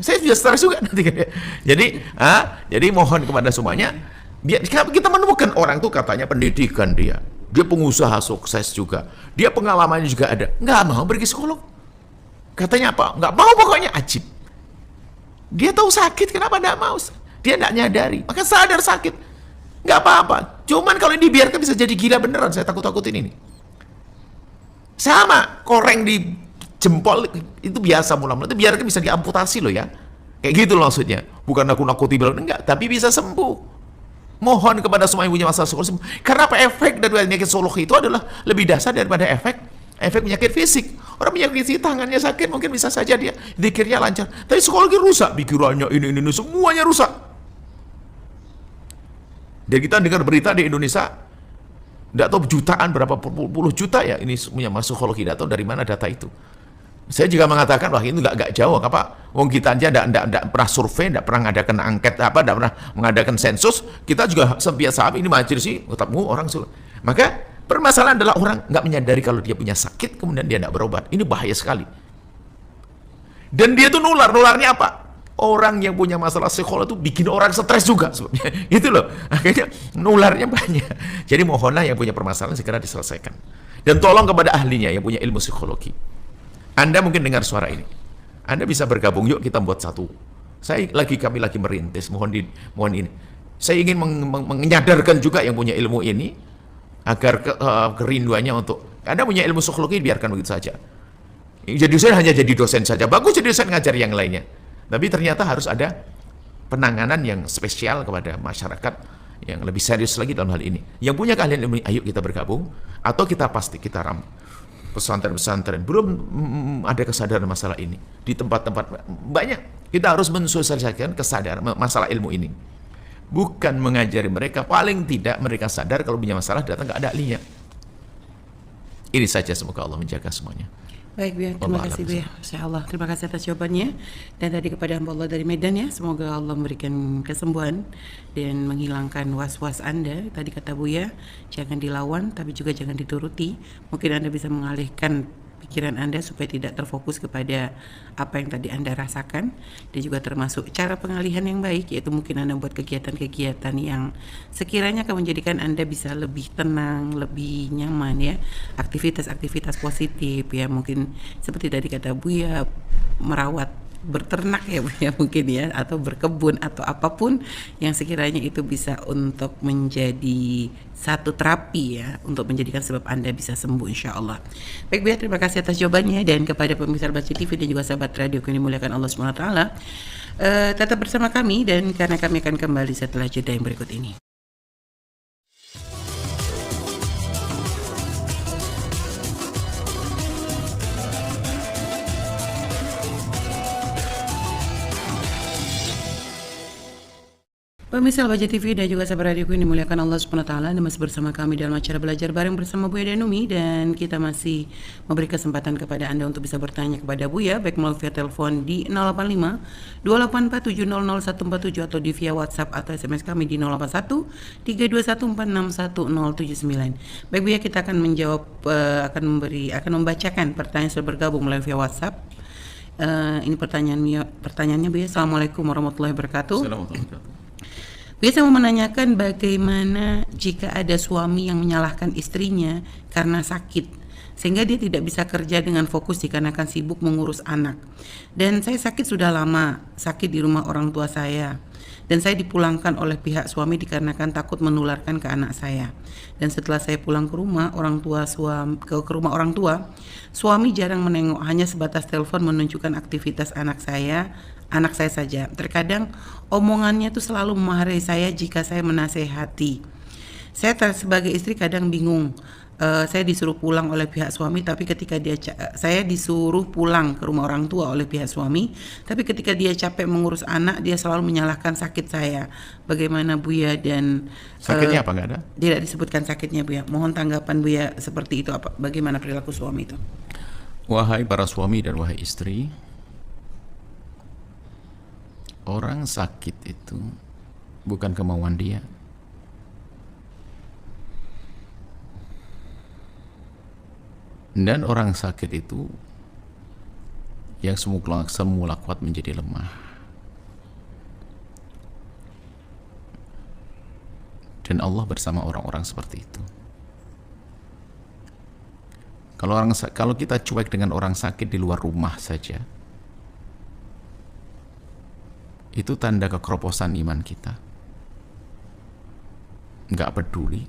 Saya juga stres juga nanti. Jadi mohon kepada semuanya, biar kita menemukan orang tuh katanya pendidikan dia pengusaha sukses juga, dia pengalamannya juga ada, nggak mau pergi psikolog. Katanya apa? Nggak mau, pokoknya ajib. Dia tahu sakit, kenapa nggak mau? Dia nggak nyadari, maka sadar sakit. Nggak apa-apa. Cuman kalau dibiarkan bisa jadi gila beneran, saya takut-takutin ini. Sama, koreng di jempol itu biasa mula-mula, itu biarkan bisa diamputasi loh ya. Kayak gitu loh maksudnya. Bukan aku nakuti bilang enggak, tapi bisa sembuh. Mohon kepada semua yang punya masalah psikologis. Karena apa? Efek dari penyakit psikologi itu adalah lebih dasar daripada efek penyakit fisik. Orang penyakit fisik tangannya sakit mungkin bisa saja dia zikirnya lancar, tapi psikologi rusak, pikirannya ini semuanya rusak. Dan kita dengar berita di Indonesia, tidak tahu jutaan, berapa puluh juta ya ini punya masalah psikologi, tidak tahu dari mana data itu. Saya juga mengatakan wah itu nggak jauh, apa? Wong kita aja tidak pernah survei, tidak pernah mengadakan angket tidak pernah mengadakan sensus. Kita juga biasa ini majelis sih, ketemu orang maka permasalahan adalah orang nggak menyadari kalau dia punya sakit, kemudian dia tidak berobat. Ini bahaya sekali. Dan dia tuh nularnya apa? Orang yang punya masalah psikolog itu bikin orang stres juga sebabnya. Itu loh, akhirnya nularnya banyak. Jadi mohonlah yang punya permasalahan segera diselesaikan. Dan tolong kepada ahlinya yang punya ilmu psikologi. Anda mungkin dengar suara ini. Anda bisa bergabung, yuk kita buat satu. Kami lagi merintis, mohon ini. Saya ingin menyadarkan juga yang punya ilmu ini, agar kerinduannya untuk Anda punya ilmu psikologi, biarkan begitu saja. Jadi dosen hanya jadi dosen saja, bagus jadi dosen ngajar yang lainnya. Tapi ternyata harus ada penanganan yang spesial kepada masyarakat yang lebih serius lagi dalam hal ini. Yang punya keahlian ilmu, ayo kita bergabung, atau kita pesantren-pesantren belum ada kesadaran masalah ini di tempat-tempat banyak. Kita harus mensosialisasikan kesadaran masalah ilmu ini. Bukan mengajari mereka, paling tidak mereka sadar kalau punya masalah datang ke ada ahlinya. Ini saja, semoga Allah menjaga semuanya. Baik, Buya, terima kasih Buya. Insyaallah, terima kasih atas jawabannya. Dan tadi kepada hamba Allah dari Medan ya, semoga Allah memberikan kesembuhan dan menghilangkan was-was Anda. Tadi kata Buya, jangan dilawan tapi juga jangan dituruti. Mungkin Anda bisa mengalihkan pikiran Anda supaya tidak terfokus kepada apa yang tadi Anda rasakan, dan juga termasuk cara pengalihan yang baik, yaitu mungkin Anda buat kegiatan-kegiatan yang sekiranya akan menjadikan Anda bisa lebih tenang, lebih nyaman ya, aktivitas-aktivitas positif ya, mungkin seperti tadi kata Buya, merawat berternak ya Bu ya, mungkin ya, atau berkebun atau apapun yang sekiranya itu bisa untuk menjadi satu terapi ya, untuk menjadikan sebab Anda bisa sembuh insyaallah. Baik Bu ya, terima kasih atas jawabannya. Dan kepada pemirsa Baca TV dan juga sahabat radio yang dimuliakan Allah SWT, tetap bersama kami, dan karena kami akan kembali setelah jeda yang berikut ini. Pemirsa Al-Baja TV dan juga sahabat radioku yang dimuliakan Allah Subhanahu wa taala, Anda masih bersama kami dalam acara belajar bareng bersama Buya dan Umi, dan kita masih memberi kesempatan kepada Anda untuk bisa bertanya kepada Buya baik melalui via telepon di 085 284700147 atau di via WhatsApp atau SMS kami di 081 321461079. Baik Buya, kita akan menjawab akan membacakan pertanyaan yang sudah bergabung melalui via WhatsApp. Ini pertanyaannya Buya. Assalamualaikum warahmatullahi wabarakatuh. Assalamualaikum. Biasa mau menanyakan bagaimana jika ada suami yang menyalahkan istrinya karena sakit sehingga dia tidak bisa kerja dengan fokus dikarenakan sibuk mengurus anak. Dan saya sakit sudah lama, sakit di rumah orang tua saya. Dan saya dipulangkan oleh pihak suami dikarenakan takut menularkan ke anak saya. Dan setelah saya pulang ke rumah orang tua, suami jarang menengok, hanya sebatas telepon menunjukkan aktivitas anak saya saja. Terkadang omongannya itu selalu memarahi saya jika saya menasehati. Saya sebagai istri kadang bingung. Saya disuruh pulang oleh pihak suami, tapi ketika saya disuruh pulang ke rumah orang tua oleh pihak suami, tapi ketika dia capek mengurus anak, dia selalu menyalahkan sakit saya. Bagaimana Buya? Dan Sakitnya apa, nggak ada? Tidak disebutkan sakitnya Buya. Mohon tanggapan Buya seperti itu, bagaimana perilaku suami itu? Wahai para suami dan wahai istri, orang sakit itu bukan kemauan dia. Dan orang sakit itu yang semula kuat menjadi lemah. Dan Allah bersama orang-orang seperti itu. Kalau kita cuek dengan orang sakit di luar rumah saja, itu tanda kekeroposan iman kita. Nggak peduli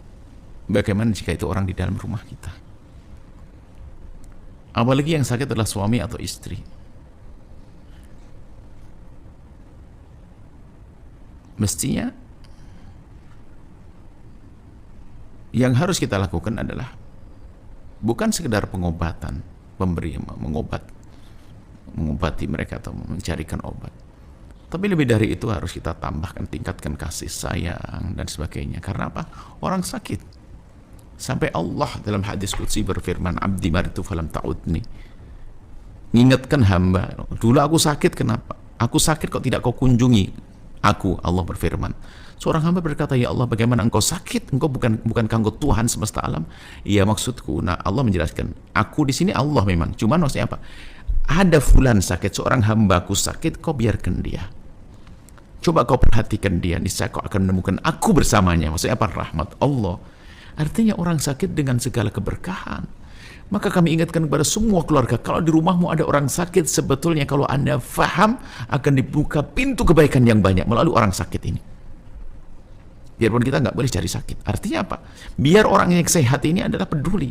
bagaimana jika itu orang di dalam rumah kita. Apalagi yang sakit adalah suami atau istri. Mestinya yang harus kita lakukan adalah bukan sekedar pengobatan, mengobati mereka atau mencarikan obat. Tapi lebih dari itu harus kita tambahkan, tingkatkan kasih sayang dan sebagainya. Karena apa? Orang sakit. Sampai Allah dalam hadis qudsi berfirman, "Abdi maritu falam ta'udni." Mengingatkan hamba, dulu aku sakit, kenapa? Aku sakit kok tidak kau kunjungi aku, Allah berfirman. Seorang hamba berkata, "Ya Allah, bagaimana engkau sakit? Engkau bukan engkau Tuhan semesta alam?" Iya, maksudku. Nah, Allah menjelaskan, aku di sini Allah memang. Cuman maksudnya apa? Ada fulan sakit, seorang hambaku sakit, kau biarkan dia. Coba kau perhatikan dia, niscaya kau akan menemukan aku bersamanya. Maksudnya apa? Rahmat Allah. Artinya orang sakit dengan segala keberkahan. Maka kami ingatkan kepada semua keluarga, kalau di rumahmu ada orang sakit, sebetulnya kalau Anda faham, akan dibuka pintu kebaikan yang banyak melalui orang sakit ini. Biarpun kita nggak boleh cari sakit. Artinya apa? Biar orang yang sehat ini adalah peduli.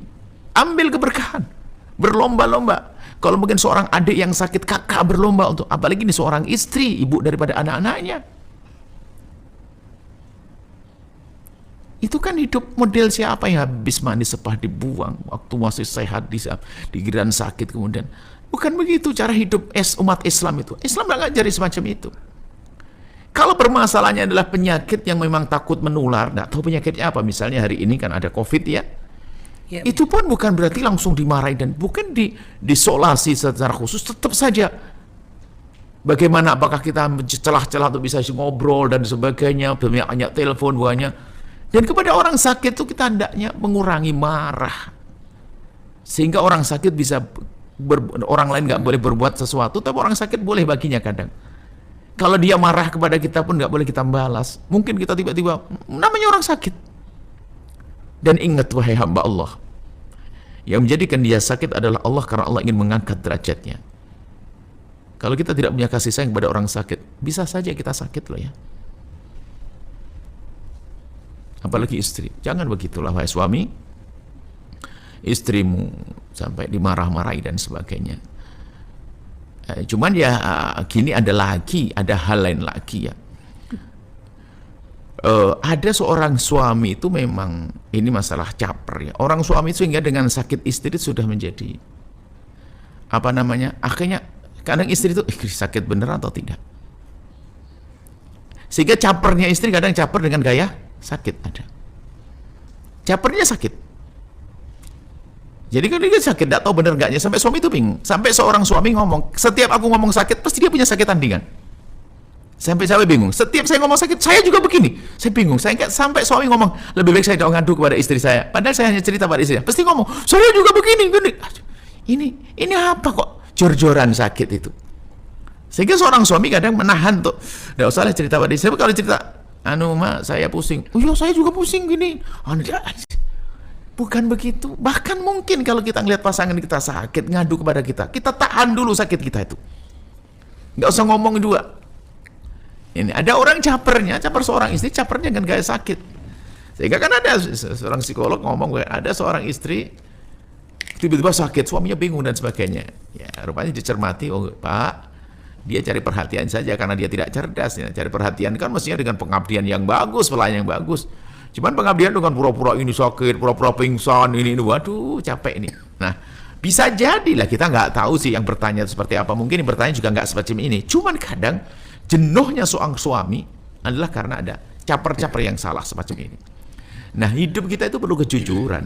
Ambil keberkahan. Berlomba-lomba. Kalau mungkin seorang adik yang sakit, kakak berlomba untuk, apalagi ini seorang istri, ibu daripada anak-anaknya. Itu kan hidup model siapa yang habis mandi sepah dibuang, waktu masih sehat di giliran sakit kemudian. Bukan begitu cara hidup umat Islam itu. Islam nggak ngajari semacam itu. Kalau permasalahannya adalah penyakit yang memang takut menular, nggak tahu penyakitnya apa, misalnya hari ini kan ada COVID ya. Ya, itu pun bukan berarti langsung dimarahi dan bukan disolasi secara khusus, tetap saja. Bagaimana, apakah kita celah-celah untuk bisa ngobrol dan sebagainya, banyak telepon banyak. Dan kepada orang sakit itu kita hendaknya mengurangi marah. Sehingga orang sakit bisa, orang lain nggak boleh berbuat sesuatu, tapi orang sakit boleh baginya kadang. Kalau dia marah kepada kita pun nggak boleh kita balas. Mungkin kita tiba-tiba, namanya orang sakit. Dan ingat wahai hamba Allah, yang menjadikan dia sakit adalah Allah, karena Allah ingin mengangkat derajatnya. Kalau kita tidak punya kasih sayang kepada orang sakit, bisa saja kita sakit loh ya. Apalagi istri. Jangan begitulah wahai suami. Istrimu sampai dimarah-marahi dan sebagainya. Cuman ya gini, ada hal lain lagi ya. Ada seorang suami itu memang, ini masalah caper ya. Orang suami itu sehingga dengan sakit istri sudah menjadi akhirnya kadang istri itu sakit beneran atau tidak. Sehingga capernya istri kadang caper dengan gaya sakit ada. Capernya sakit. Jadi kan dia sakit, tidak tahu benar enggaknya, sampai suami itu bingung. Sampai seorang suami ngomong, setiap aku ngomong sakit, pasti dia punya sakit tandingan. Sampai saya bingung, setiap saya ngomong sakit, saya juga begini. Saya bingung, sampai suami ngomong, lebih baik saya tidak ngadu kepada istri saya. Padahal saya hanya cerita pada istri saya. Pasti ngomong, saya juga begini, gini. Ini apa kok jor-joran sakit itu? Sehingga seorang suami kadang menahan tuh, tidak usah cerita pada istri. Kalau cerita, mak saya pusing. Oh iya, saya juga pusing gini. Bukan begitu. Bahkan mungkin kalau kita ngelihat pasangan kita sakit, ngadu kepada kita tahan dulu sakit kita itu. Nggak usah ngomong dua. Ini ada orang caper seorang istri, capernya kan gaya sakit. Sehingga kan ada seorang psikolog ngomong, ada seorang istri tiba-tiba sakit, suaminya bingung dan sebagainya. Ya, rupanya dicermati, oh Pak, dia cari perhatian saja karena dia tidak cerdas. Ya. Cari perhatian kan mestinya dengan pengabdian yang bagus, pelayanan yang bagus. Cuman pengabdian dengan pura-pura ini sakit, pura-pura pingsan, ini, waduh capek ini. Nah, bisa jadilah kita nggak tahu sih yang bertanya seperti apa. Mungkin yang bertanya juga nggak semacam ini. Cuman kadang jenuhnya seorang suami adalah karena ada caper-caper yang salah semacam ini. Nah, hidup kita itu perlu kejujuran.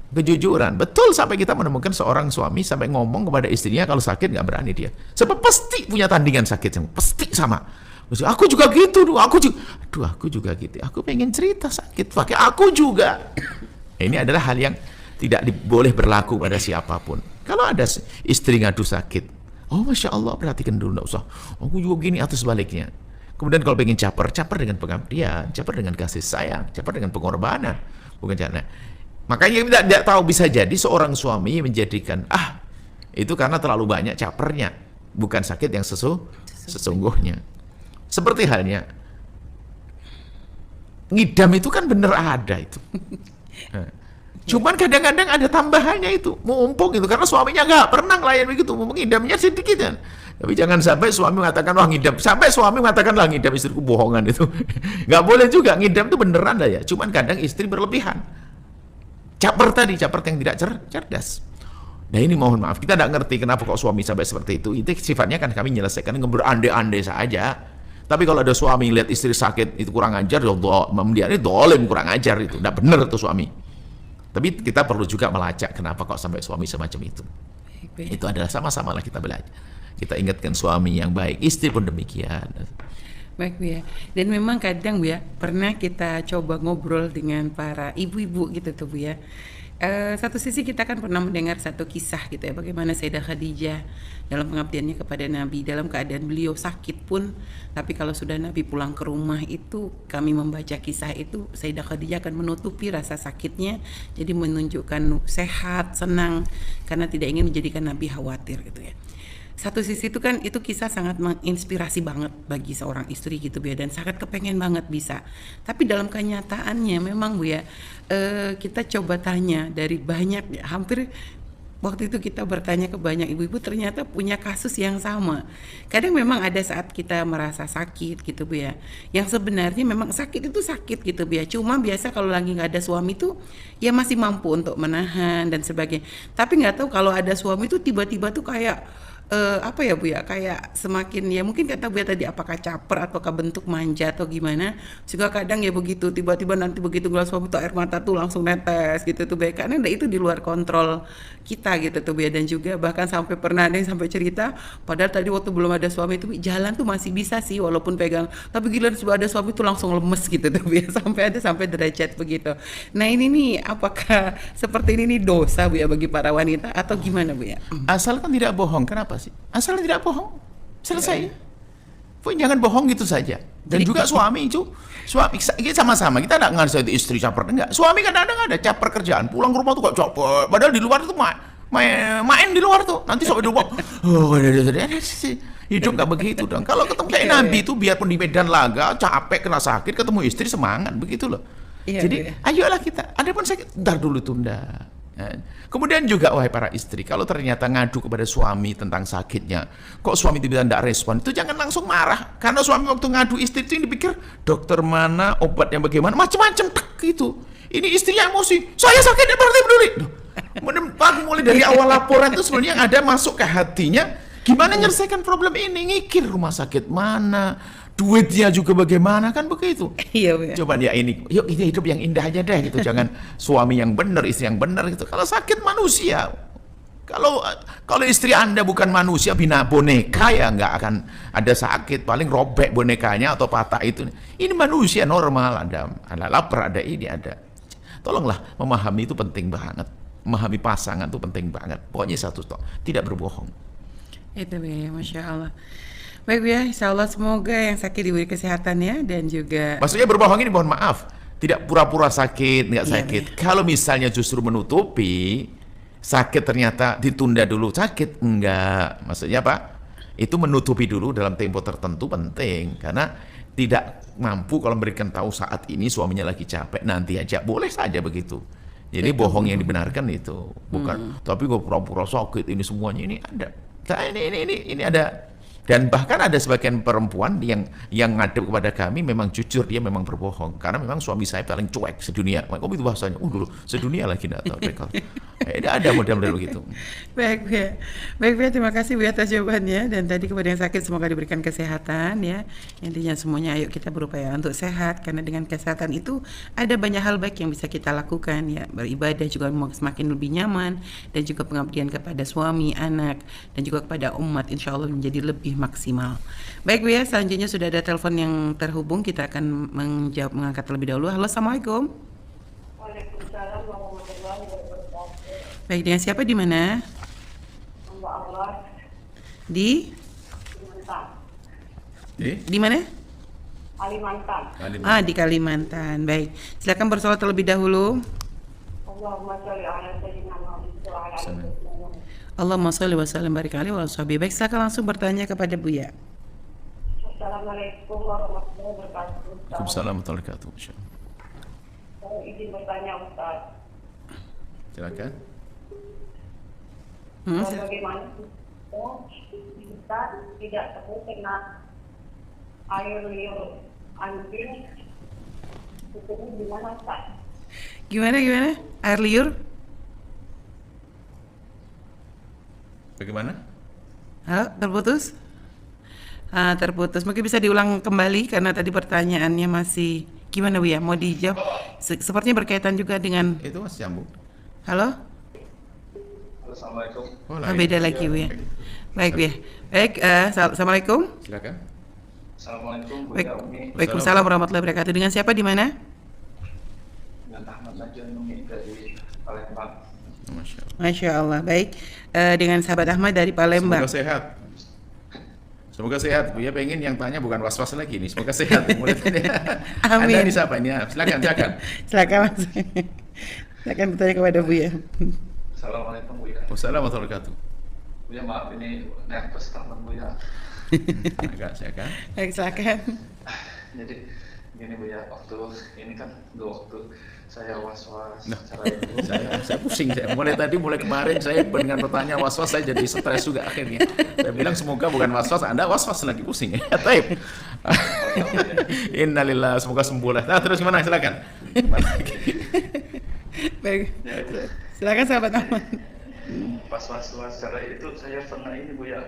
Kejujuran, betul, sampai kita menemukan seorang suami sampai ngomong kepada istrinya kalau sakit nggak berani dia. Sebab pasti punya tandingan sakit, pasti sama. Aku juga gitu, aku juga gitu. Aku pengen cerita sakit, pakai aku juga. Ini adalah hal yang tidak boleh berlaku pada siapapun. Kalau ada istri ngadu sakit, oh Masya Allah, perhatikan dulu, nggak usah. Aku juga gini atau sebaliknya. Kemudian kalau pengen caper dengan pengabdian, caper dengan kasih sayang, caper dengan pengorbanan, bukan cara. Makanya kita tidak tahu, bisa jadi seorang suami menjadikan itu karena terlalu banyak capernya, bukan sakit yang sesungguhnya. Seperti halnya ngidam itu kan bener ada itu. Cuman kadang-kadang ada tambahannya itu, mumpung itu karena suaminya nggak pernah ngelayan begitu, mumpung ngidamnya sedikit kan. Tapi jangan sampai suami mengatakan wah ngidam, sampai suami mengatakan lah ngidam istriku bohongan itu. Nggak boleh juga, ngidam itu beneran lah ya. Cuman kadang istri berlebihan. Caper yang tidak cerdas. Nah ini mohon maaf, kita tidak ngerti kenapa kok suami sampai seperti itu. Itu sifatnya kan kami menyelesaikan dengan berandai-andai saja. Tapi kalau ada suami lihat istri sakit itu kurang ajar, dia ini dolim, kurang ajar itu, tidak benar tuh suami. Tapi kita perlu juga melacak kenapa kok sampai suami semacam itu. Itu adalah sama-sama lah kita belajar. Kita ingatkan suami yang baik, istri pun demikian. Baik Bu ya. Dan memang kadang Bu ya, pernah kita coba ngobrol dengan para ibu-ibu gitu tuh Bu ya. Satu sisi kita kan pernah mendengar satu kisah gitu ya, bagaimana Sayyidah Khadijah dalam pengabdiannya kepada Nabi dalam keadaan beliau sakit pun, tapi kalau sudah Nabi pulang ke rumah itu kami membaca kisah itu, Sayyidah Khadijah akan menutupi rasa sakitnya, jadi menunjukkan sehat, senang, karena tidak ingin menjadikan Nabi khawatir gitu ya. Satu sisi itu kan itu kisah sangat menginspirasi banget bagi seorang istri gitu Bu ya, dan sangat kepengen banget bisa. Tapi dalam kenyataannya memang Bu ya, kita coba tanya dari banyak, hampir waktu itu kita bertanya ke banyak ibu-ibu, ternyata punya kasus yang sama. Kadang memang ada saat kita merasa sakit gitu Bu ya, yang sebenarnya memang sakit itu sakit gitu Bu ya, cuma biasa kalau lagi nggak ada suami tuh ya masih mampu untuk menahan dan sebagainya. Tapi nggak tahu kalau ada suami tuh tiba-tiba tuh kayak apa ya Bu ya, kayak semakin ya mungkin kata Bu ya tadi, apakah caper ataukah bentuk manja atau gimana, juga kadang ya begitu tiba-tiba nanti begitu ngeliat suami tuh air mata tuh langsung netes gitu tuh Bu ya, karena itu di luar kontrol kita gitu tuh Bu ya. Dan juga bahkan sampai pernah ada yang sampai cerita padahal tadi waktu belum ada suami itu jalan tuh masih bisa sih walaupun pegang, tapi gila sudah ada suami tuh langsung lemes gitu tuh Bu ya, sampai derajat begitu. Nah ini nih apakah seperti ini nih dosa Bu ya bagi para wanita atau gimana Bu ya? Asalkan tidak bohong, kenapa sih? Asal tidak bohong, selesai. Pokoknya jangan bohong gitu saja. Dan juga suami kita sama-sama, kita tidak ngasih itu istri caper, enggak. Suami kadang-kadang ada caper kerjaan, pulang ke rumah tuh kok caper, padahal di luar tuh main di luar tuh, nanti sampai di rumah, hidup nggak begitu dong. Kalau ketemu kayak Nabi tuh, biarpun di medan laga capek kena sakit, ketemu istri semangat begitu loh. Jadi ayolah kita, ada pun sakit, ntar dulu tunda. Kemudian juga wahai para istri, kalau ternyata ngadu kepada suami tentang sakitnya, kok suami tidak respon, itu jangan langsung marah, karena suami waktu ngadu istri itu yang dipikir dokter mana, obat yang bagaimana, macam-macam gitu. Ini istrinya emosi, saya sakit dia berarti peduli. Mulai dari awal laporan itu sebenarnya yang ada masuk ke hatinya, gimana menyelesaikan problem ini, ngikir rumah sakit mana, duitnya juga bagaimana, kan begitu. Iya, Bu ya. Coba dia ini, yuk ini hidup yang indah aja deh gitu. Jangan suami yang benar, istri yang benar gitu. Kalau sakit manusia. Kalau istri Anda bukan manusia, bina boneka, ya nggak akan ada sakit. Paling robek bonekanya atau patah itu. Ini manusia normal, ada lapar, ada ini, ada. Tolonglah, memahami itu penting banget. Memahami pasangan itu penting banget. Pokoknya satu, tidak berbohong. Itu ya, Masya Allah. Baik Bu ya, insya Allah semoga yang sakit diberi kesehatan ya, dan juga Maksudnya berbohong ini, mohon maaf, tidak pura-pura sakit, nggak Iya, sakit. Kalau misalnya justru menutupi, sakit ternyata ditunda dulu sakit, enggak. Maksudnya Pak, itu menutupi dulu dalam tempo tertentu penting, karena tidak mampu kalau memberikan tahu saat ini suaminya lagi capek, nanti aja, boleh saja begitu. Jadi bohong yang dibenarkan itu, bukan. Tapi gue pura-pura sakit, ini semuanya ini ada. Nah, ini ada. Dan bahkan ada sebagian perempuan yang ngadep kepada kami memang jujur, dia memang berbohong karena memang suami saya paling cuek sedunia. Kok itu bahasanya? Dulu sedunia lagi enggak tahu mereka. Ada model-model begitu. baik Bu ya. Baik Bu ya, terima kasih Bu atas jawabannya, dan tadi kepada yang sakit semoga diberikan kesehatan ya. Intinya semuanya ayo kita berupaya untuk sehat, karena dengan kesehatan itu ada banyak hal baik yang bisa kita lakukan ya. Beribadah juga semakin lebih nyaman, dan juga pengabdian kepada suami, anak, dan juga kepada umat insya Allah menjadi lebih maksimal. Baik Bu ya, selanjutnya sudah ada telepon yang terhubung, kita akan mengangkat terlebih dahulu. Halo, Assalamualaikum. Waalaikumsalam warahmatullahi wabarakatuh. Baik, dengan siapa, di mana? Hamba Allah Di Kalimantan. di mana? Kalimantan. Di Kalimantan. Baik, silakan bersolat terlebih dahulu. Allahumma sholli ala sayyidina Muhammad wa ala alihi wasallam. Allahumma sholli wa sallim barik alaihi wa sahbihi. Baik, silakan langsung bertanya kepada Buya. Assalamualaikum warahmatullahi wabarakatuh. Waalaikumsalam warahmatullahi wabarakatuh. Saya izin bertanya Ustaz. Silakan. Bagaimana kita tidak terkena air liur anjing? Hukumnya gimana Ustaz? Gimana? Air liur? Bagaimana? Halo, terputus? Terputus. Mungkin bisa diulang kembali karena tadi pertanyaannya masih gimana Bu ya? Mau dijawab? Sepertinya berkaitan juga dengan Itu masih nyambung. halo? Assalamualaikum. Beda lagi Bu ya. Baik Bu ya. Baik, Assalamualaikum. Silakan. Assalamualaikum Bu Baik. ya Umi. Waalaikumsalam warahmatullahi wabarakatuh. Dengan siapa, di mana? Dengan Ahmad Najjar Umi dari Palembang. Masya Allah. Masya Allah. Baik, dengan sahabat Ahmad dari Palembang. Semoga sehat. Semoga sehat. Bu ya pengen yang tanya bukan was-was lagi nih. Semoga sehat. Mulai Amin. Anda ini siapa ini? Silakan. Silakan langsung. Silakan bertanya kepada Bu ya. Assalamualaikum Bu ya. Wassalamualaikum warahmatullahi wabarakatuh. Bu ya maaf ini nervous teman Bu ya. Agak silakan. Baik, silakan. Jadi gini Bu ya, waktu ini kan waktu saya was-was Nah, cara itu. saya pusing. Mulai kemarin saya dengan pertanyaan was-was saya jadi stres juga akhirnya. Saya bilang semoga bukan was-was, Anda was-was lagi pusing ya. Taib. Innalillah, semoga sembuh lah. Nah, terus gimana? Silakan. Baik. Silakan sahabat Ahmad. Pas was-was cara itu saya pernah ini Bu ya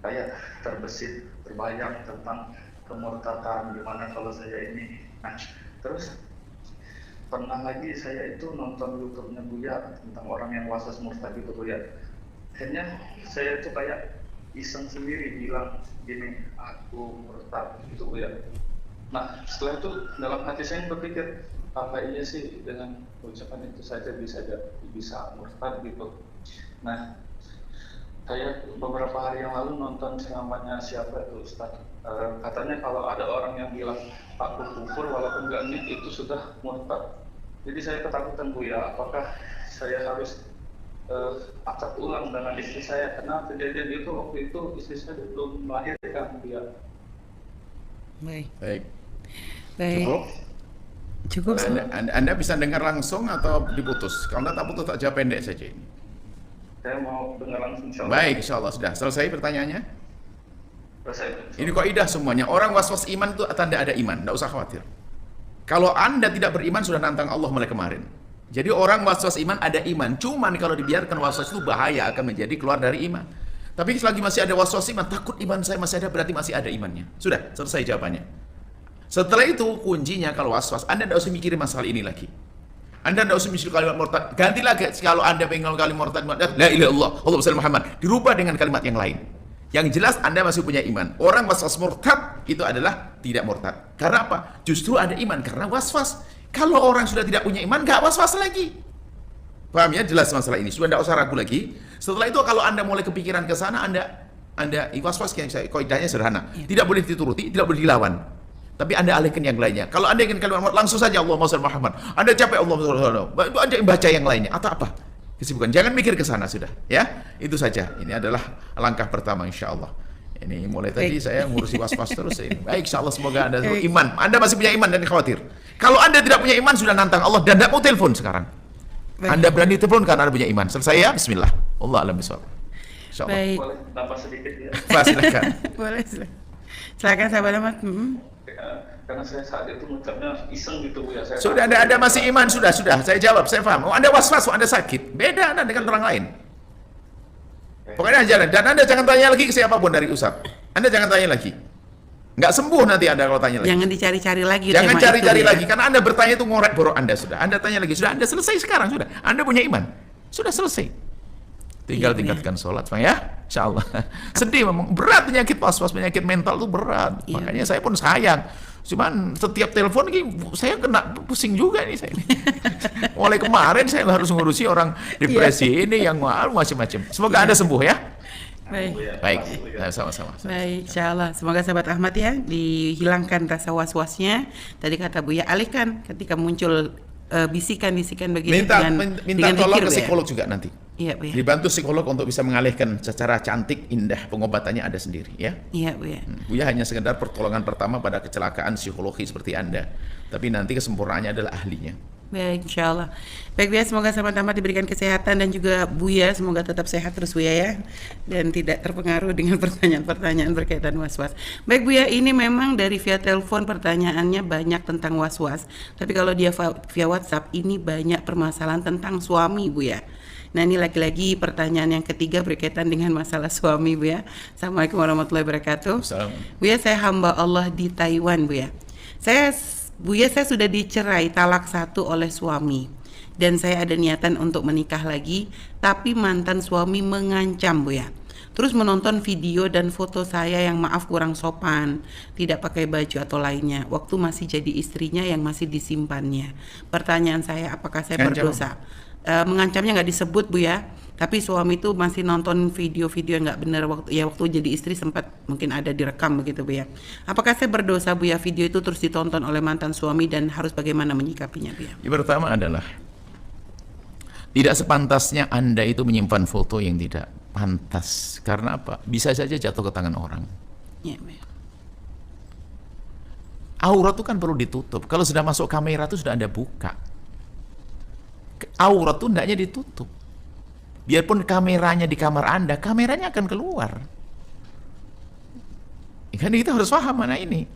kayak terbesit terbayang tentang kemurtadan gimana kalau saya ini. Nah, terus pernah lagi saya itu nonton YouTube-nya Buya tentang orang yang was-was murtad gitu Buya. Akhirnya saya itu kayak iseng sendiri bilang gini, aku murtad gitu Buya. Nah, setelah itu dalam hati saya berpikir, apa iya sih dengan ucapan itu saja bisa murtad gitu. Nah, saya beberapa hari yang lalu nonton ceramahnya siapa itu Ustaz. Katanya kalau ada orang yang bilang aku kufur walaupun nggak nih itu sudah murtad. Jadi saya ketakutan Bu ya, apakah saya harus akad ulang dengan istri saya karena kejadian itu waktu itu istri saya belum melahirkan Bu ya. Baik. Cukup? Cukup. Anda bisa dengar langsung atau diputus? Kalau Anda tak putus, tak jawab pendek saja ini. Saya mau dengar langsung insya Allah. Baik, insya Allah sudah selesai pertanyaannya. Selesai. Ini kaidah semuanya. Orang was-was iman itu tanda ada iman, tidak usah khawatir. Kalau Anda tidak beriman sudah nantang Allah mulai kemarin. Jadi orang was-was iman ada iman. Cuman kalau dibiarkan was-was itu bahaya, akan menjadi keluar dari iman. Tapi selagi masih ada was-was iman, takut iman saya masih ada, berarti masih ada imannya. Sudah, selesai jawabannya. Setelah itu kuncinya kalau was-was, Anda tidak usah mikirin masalah ini lagi. Anda tidak usah mikirin kalimat murtad. Ganti lagi kalau Anda pengen kalimat murtad, la ilaha illallah, Allahumma shalli Muhammad, dirubah dengan kalimat yang lain. Yang jelas Anda masih punya iman. Orang was-was murtad itu adalah tidak murtad. Karena apa? Justru ada iman karena was-was. Kalau orang sudah tidak punya iman, nggak was-was lagi. Paham ya? Jelas masalah ini. Sudah tidak usah ragu lagi. Setelah itu kalau Anda mulai kepikiran ke sana, Anda was-was, yang saya kaidahnya sederhana. Tidak boleh dituruti, tidak boleh dilawan. Tapi Anda alihkan yang lainnya. Kalau Anda ingin kalimat langsung saja Allahumma shalli Muhammad. Anda capek Allahumma shalli, Anda baca yang lainnya atau apa? Kesibukan. Jangan mikir ke sana sudah, ya. Itu saja. Ini adalah langkah pertama insyaallah. Ini mulai tadi saya ngurusi was-was terus ini. Baik, insyaallah semoga Anda iman. Anda masih punya iman dan khawatir. Kalau Anda tidak punya iman sudah nantang Allah dan tidak mau telepon sekarang. Anda berani telepon karena Anda punya iman. Selesai ya? Bismillah. Allah alam bisawab. Insyaallah. Baik. Boleh tambah sedikit ya? Silakan. Boleh. Silakan sahabat Ahmad. Karena saya saat itu mengucapnya iseng gitu ya. Saya Sudah Anda masih iman, sudah. Saya jawab, saya paham. Oh, Anda was-was, Anda sakit. Beda Anda dengan orang lain. Pokoknya jalan. Dan Anda jangan tanya lagi ke siapapun dari Ustaz. Anda jangan tanya lagi. Nggak sembuh nanti Anda kalau tanya lagi. Jangan dicari-cari lagi. Jangan tema cari-cari itu, ya. lagi. Karena Anda bertanya itu ngorek borok Anda sudah. Anda tanya lagi. Sudah Anda selesai sekarang. Sudah. Anda punya iman. Sudah selesai. Tinggal tingkatkan sholat. Ya. InsyaAllah. Sedih memang. Berat penyakit was-was. Penyakit mental itu berat. Makanya saya pun sayang. Cuman setiap telepon saya kena pusing juga nih saya. Mulai kemarin saya harus ngurusi orang depresi ini yang macam-macam. Semoga Anda sembuh ya. Baik. Sama-sama. Baik, insyaallah. Semoga sahabat Ahmad ya dihilangkan rasa was-wasnya. Tadi kata Buya, alihkan ketika muncul bisikan-bisikan begitu Minta dengan tolong zikir, ke Bu, ya. psikolog juga nanti. Iya, Bu ya. Dibantu psikolog untuk bisa mengalihkan secara cantik, indah, pengobatannya ada sendiri ya. Iya, Bu ya. Buya hanya sekedar pertolongan pertama pada kecelakaan psikologi seperti Anda. Tapi nanti kesempurnaannya adalah ahlinya. Baik, insyaallah. Baik, Buya, semoga sama-sama diberikan kesehatan dan juga Buya semoga tetap sehat terus, Buya ya. Dan tidak terpengaruh dengan pertanyaan-pertanyaan berkaitan was-was. Baik, Buya, ini memang dari via telepon pertanyaannya banyak tentang was-was. Tapi kalau dia via WhatsApp ini banyak permasalahan tentang suami, Buya. Nah, ini lagi-lagi pertanyaan yang ketiga berkaitan dengan masalah suami, Buya. Assalamualaikum warahmatullahi wabarakatuh. Buya, saya hamba Allah di Taiwan, Buya. Buya, saya sudah dicerai talak 1 oleh suami dan saya ada niatan untuk menikah lagi, tapi mantan suami mengancam, Buya. Terus menonton video dan foto saya yang maaf kurang sopan, tidak pakai baju atau lainnya, waktu masih jadi istrinya yang masih disimpannya. Pertanyaan saya, apakah saya berdosa? Mengancamnya nggak disebut, Buya, tapi suami itu masih nonton video-video yang nggak benar waktu jadi istri sempat mungkin ada direkam begitu, Buya. Apakah saya berdosa, Buya, video itu terus ditonton oleh mantan suami dan harus bagaimana menyikapinya, Buya? Yang pertama adalah tidak sepantasnya Anda itu menyimpan foto yang tidak pantas. Karena apa? Bisa saja jatuh ke tangan orang. Ya, Buya. Aurat itu kan perlu ditutup. Kalau sudah masuk kamera itu sudah Anda buka. Aurat itu hendaknya ditutup. Biarpun kameranya di kamar Anda, kameranya akan keluar. Kan kita harus paham mana ini.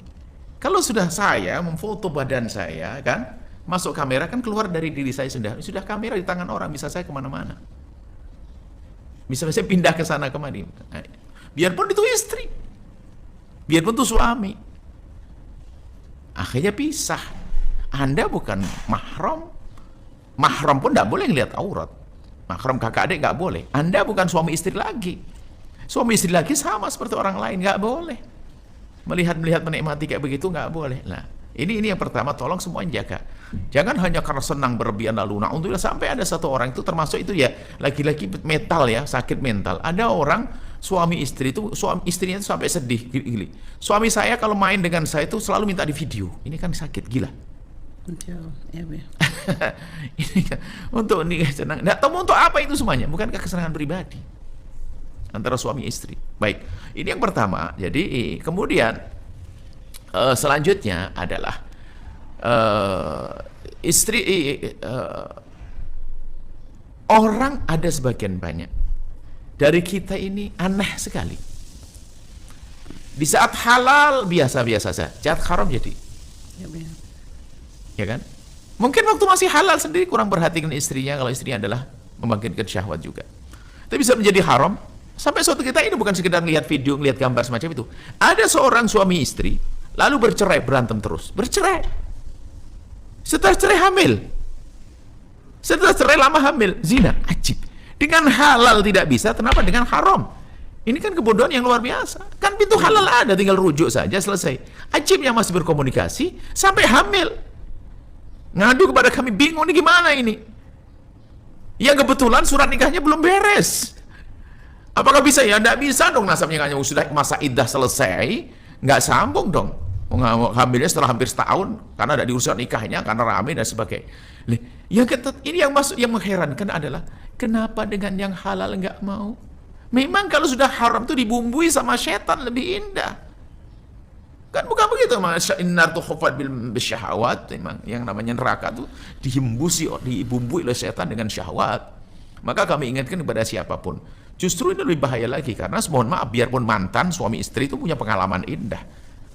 Kalau sudah saya memfoto badan saya, kan, masuk kamera kan keluar dari diri saya sudah kamera di tangan orang, bisa saya kemana-mana. Bisa saya pindah ke sana kemari. Biarpun itu istri, biarpun itu suami, akhirnya pisah. Anda bukan mahram. Mahram pun tidak boleh ngelihat aurat. Mahram kakak adik nggak boleh. Anda bukan suami istri lagi. Suami istri lagi sama seperti orang lain, nggak boleh. Melihat menikmati kayak begitu nggak boleh. Nah, ini yang pertama, tolong semuanya jaga. Jangan hanya karena senang berlebihan lalu. Nah, untuk sampai ada satu orang itu termasuk itu ya laki-laki mental ya, sakit mental. Ada orang suami istri itu istrinya itu sampai sedih gili. Suami saya kalau main dengan saya itu selalu minta di video. Ini kan sakit gila. Ya, Bu. Ini kan untuk nikah senang. Nggak tahu untuk apa itu semuanya. Bukankah kesenangan pribadi antara suami istri? Baik, ini yang pertama. Jadi kemudian selanjutnya adalah orang ada sebagian banyak dari kita ini aneh sekali. Di saat halal biasa-biasa saja, saat haram jadi. Ya kan? Mungkin waktu masih halal sendiri kurang perhatikan istrinya, kalau istrinya adalah membangkitkan syahwat juga. Tapi bisa menjadi haram, Sampai suatu kita ini bukan sekedar lihat video, lihat gambar semacam itu. Ada seorang suami istri, lalu bercerai, berantem terus. Bercerai. Setelah cerai hamil. Setelah cerai lama hamil. Zina. Ajib. Dengan halal tidak bisa, kenapa? Dengan haram. Ini kan kebodohan yang luar biasa. Kan pintu halal ada, tinggal rujuk saja, selesai. Ajibnya masih berkomunikasi, sampai hamil. Ngadu kepada kami, bingung nih gimana ini. Ya kebetulan surat nikahnya belum beres. Apakah bisa? Ya tidak bisa dong, nasabnya hanya sudah masa iddah selesai, nggak sambung dong. Hamilnya setelah hampir setahun, karena ada diurusan nikahnya, karena ramai dan sebagainya. Ya ini yang mengherankan adalah, kenapa dengan yang halal nggak mau? Memang kalau sudah haram itu dibumbui sama setan lebih indah. Kan bukan begitu, innar tuhfat bil syahwat, memang yang namanya neraka itu dibumbui oleh setan dengan syahwat. Maka kami ingatkan kepada siapapun, justru ini lebih bahaya lagi, karena mohon maaf, biarpun mantan suami istri itu punya pengalaman indah,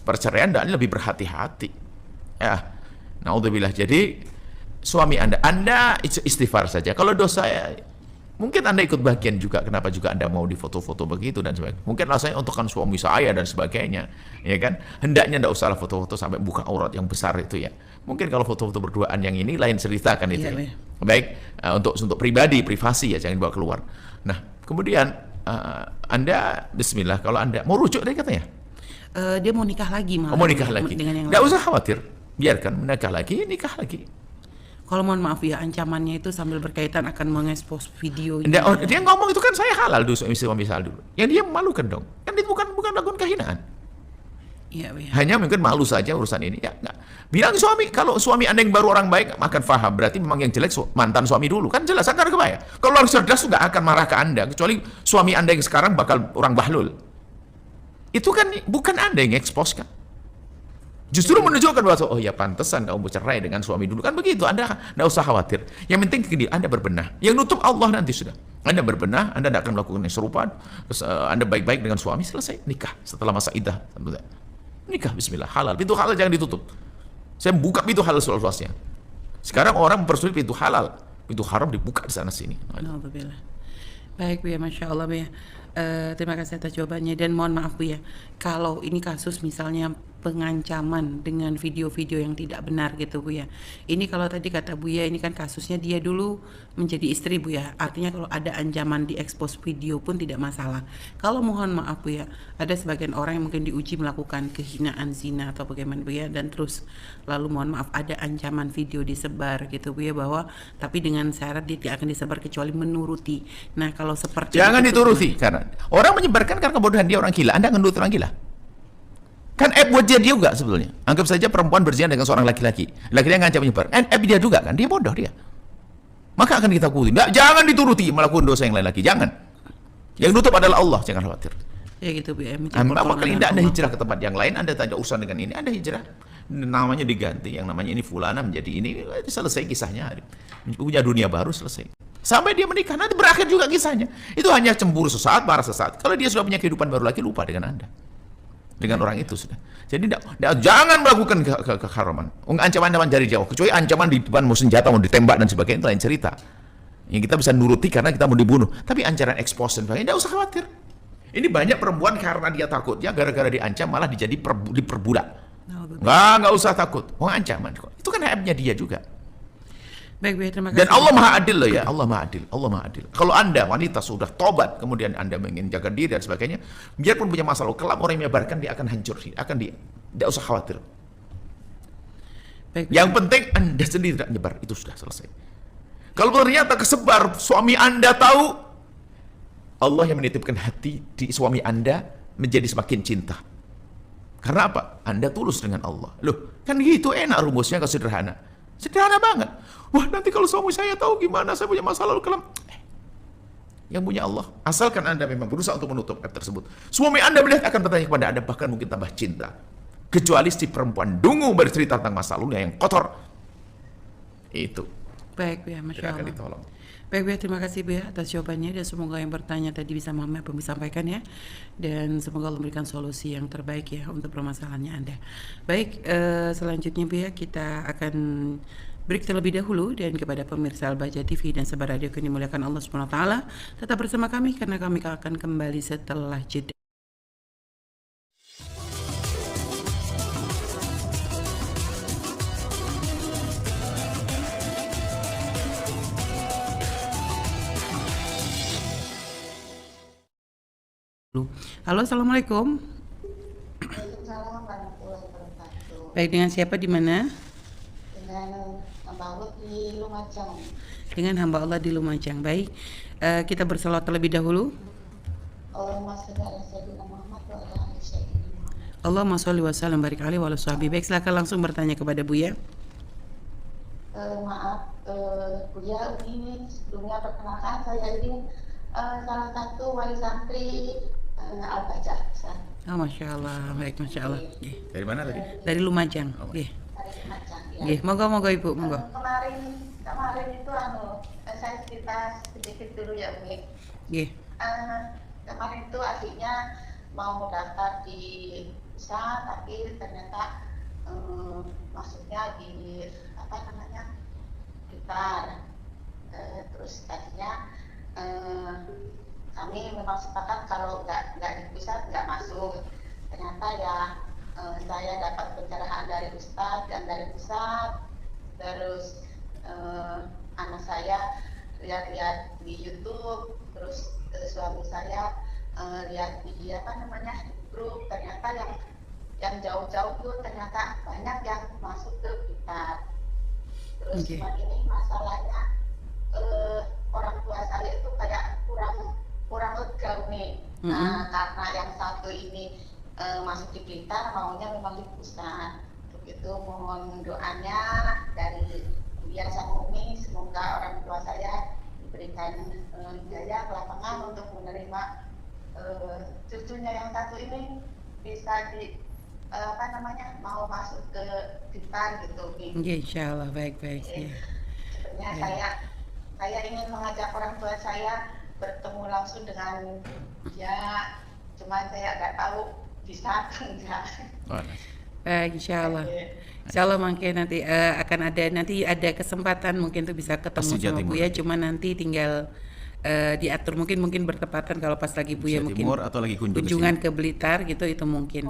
perceraian dan lebih berhati-hati. Ya, naudzubillah. Jadi suami anda istighfar saja. Kalau dosa ya, mungkin anda ikut bagian juga, kenapa juga anda mau difoto-foto begitu dan sebagainya. Mungkin rasanya untuk kan suami saya dan sebagainya, ya kan. Hendaknya anda usah foto-foto sampai buka aurat yang besar itu ya. Mungkin kalau foto-foto berduaan yang ini lain cerita kan itu. Ya. Baik, untuk pribadi, privasi ya, jangan bawa keluar. Nah, kemudian anda, bismillah, kalau anda mau rujuk tadi katanya? Dia mau nikah lagi malah. Mau nikah lagi. Nggak usah khawatir, biarkan menikah lagi, nikah lagi. Kalau mohon maaf ya, ancamannya itu sambil berkaitan akan mengekspos video. Dia ngomong itu kan saya halal dulu, suami saya dulu. Yang dia memalukan dong. Kan itu bukan lakukan kehinaan. Iya, ya. Hanya mungkin malu saja urusan ini. Ya, enggak. Bilang suami, kalau suami anda yang baru orang baik, akan faham. Berarti memang yang jelek mantan suami dulu. Kan jelas, kan kebaya. Kalau orang cerdas nggak akan marah ke anda. Kecuali suami anda yang sekarang bakal orang bahlul. Itu kan bukan anda yang ekspos kan. Justru menunjukkan bahwa, oh ya pantesan kamu bercerai dengan suami dulu. Kan begitu, anda nggak usah khawatir. Yang penting gini, anda berbenah. Yang nutup Allah nanti sudah. Anda berbenah, anda tidak akan melakukan yang serupa. Anda baik-baik dengan suami, selesai. Nikah setelah masa iddah. Nikah, bismillah, halal. Pintu halal jangan ditutup. Saya buka pintu halal seluas-luasnya. Sekarang orang mempersulit pintu halal. Pintu haram dibuka di sana-sini. Alhamdulillah. Baik Bu ya, Masya Allah Bu ya. Terima kasih atas jawabannya, dan mohon maaf Bu ya, kalau ini kasus misalnya pengancaman dengan video-video yang tidak benar gitu Bu ya. Ini kalau tadi kata Bu ya, ini kan kasusnya dia dulu menjadi istri Bu ya. Artinya kalau ada ancaman diekspos video pun tidak masalah. Kalau mohon maaf Bu ya, ada sebagian orang yang mungkin diuji melakukan kehinaan zina atau bagaimana Bu ya, dan terus lalu mohon maaf ada ancaman video disebar gitu Bu ya, bahwa tapi dengan syarat dia tidak akan disebar kecuali menuruti. Nah kalau seperti jangan dituruti, karena orang menyebarkan karena kebodohan, dia orang gila. Anda ngendut orang gila. Kan app buat dia juga sebetulnya. Anggap saja perempuan berzina dengan seorang laki-laki. Laki-laki ngancam menyebar. App dia juga kan, dia bodoh dia. Maka akan kita takuti. Jangan dituruti melakukan dosa yang lain lagi, jangan. Yang nutup adalah Allah, jangan khawatir. Ya gitu Bu ya. Maka tidak Anda hijrah ke tempat yang lain, Anda tidak usah dengan ini, Anda hijrah. Namanya diganti, yang namanya ini fulana menjadi ini, selesai kisahnya. Punya dunia baru, selesai. Sampai dia menikah, nanti berakhir juga kisahnya. Itu hanya cemburu sesaat, marah sesaat. Kalau dia sudah punya kehidupan baru lagi, lupa dengan Anda. Dengan orang itu sudah. Jadi jangan melakukan keharaman. Ancaman-ancaman dari jauh. Kecuali ancaman di depan mau senjata, mau ditembak dan sebagainya, itu lain cerita. Yang kita bisa nuruti karena kita mau dibunuh. Tapi ancaman expose dan sebagainya, tidak usah khawatir. Ini banyak perempuan karena dia takut, ya gara-gara diancam malah diperbudak. Nggak usah takut. Ancaman kok. Itu kan haknya dia juga. Baik, terima kasih. Dan Allah Maha Adil loh ya, Allah Maha Adil, Allah Maha Adil. Kalau Anda wanita sudah tobat, kemudian Anda ingin jaga diri dan sebagainya, biarpun punya masalah, kelak orang yang menyebarkan dia akan hancur, tidak usah khawatir. Baik, yang penting Anda sendiri tidak menyebar, itu sudah selesai. Kalau ternyata kesebar, suami Anda tahu, Allah yang menitipkan hati di suami Anda menjadi semakin cinta. Karena apa? Anda tulus dengan Allah. Loh, kan gitu enak rumusnya, kalau sederhana. Sederhana banget. Wah, nanti kalau suami saya tahu gimana, saya punya masalah kelam. Yang punya Allah. Asalkan Anda memang berusaha untuk menutup aib tersebut. Suami Anda melihat akan bertanya kepada Anda, bahkan mungkin tambah cinta. Kecuali si perempuan dungu bercerita tentang masa lalunya yang kotor. Itu. Baik ya, Masya Allah. Ditolong. Baik ya, terima kasih Bu ya atas jawabannya, dan semoga yang bertanya tadi bisa memahami apa yang disampaikan ya, dan semoga Allah memberikan solusi yang terbaik ya untuk permasalahannya Anda. Baik, selanjutnya Bu ya, kita akan Break terlebih dahulu, dan kepada pemirsa Al-Bahjah TV dan Sahabat Radio yang dimuliakan Allah Subhanahu wa taala, tetap bersama kami karena kami akan kembali setelah jeda. Halo, assalamualaikum. Waalaikumsalam warahmatullahi wabarakatuh. Baik, dengan siapa di mana? Dengan Mbak Lut di Lumajang. Dengan hamba Allah di Lumajang. Baik, kita berselawat terlebih dahulu. Allahumma sholli ala sayyidina Muhammad wa ala ali sayyidina Muhammad. Allahumma sholli wa sallim barik alaihi wa ala sahbihi. Baik, silakan langsung bertanya kepada Buya. Maaf, Buya, ini sebelumnya perkenalkan saya ini salah satu wali santri Al-Bahjah. Oh, Masya Allah. Baik, Masya Allah. Dari mana tadi? Dari Lumajang. Dari Lumajang ya. Monggo Ibu, monggo. Kemarin itu saya cerita sedikit dulu ya, Bu. Kemarin itu adiknya mau daftar di USA, tapi ternyata maksudnya di apa namanya Blitar. Terus tadinya kami memang sepakat kalau nggak di pusat nggak masuk. Ternyata ya saya dapat pencerahan dari Ustadz dan dari pusat. Terus anak saya lihat-lihat di YouTube, terus suami saya lihat di apa namanya grup, ternyata yang jauh-jauh tuh ternyata banyak yang masuk ke Blitar. Terus cuma ini masalahnya orang tua saya itu kayak kurang lega nih. Nah, karena yang satu ini masuk di Blitar, maunya memang di pusat. Begitu, mohon doanya dari Buya sama Umi, semoga orang tua saya diberikan hidayah kelapangan untuk menerima cucunya yang satu ini bisa di apa namanya mau masuk ke Blitar gitu. Insya Allah, baik-baik. Sebenarnya saya ingin mengajak orang tua saya bertemu langsung dengan dia, cuma saya nggak tahu bisa atau enggak. Baik, Insya Allah. Mungkin nanti akan ada kesempatan mungkin tuh bisa ketemu sama Buya, cuma nanti tinggal diatur mungkin bertepatan kalau pas lagi Buya mungkin atau lagi kunjungan ke Blitar gitu, itu mungkin.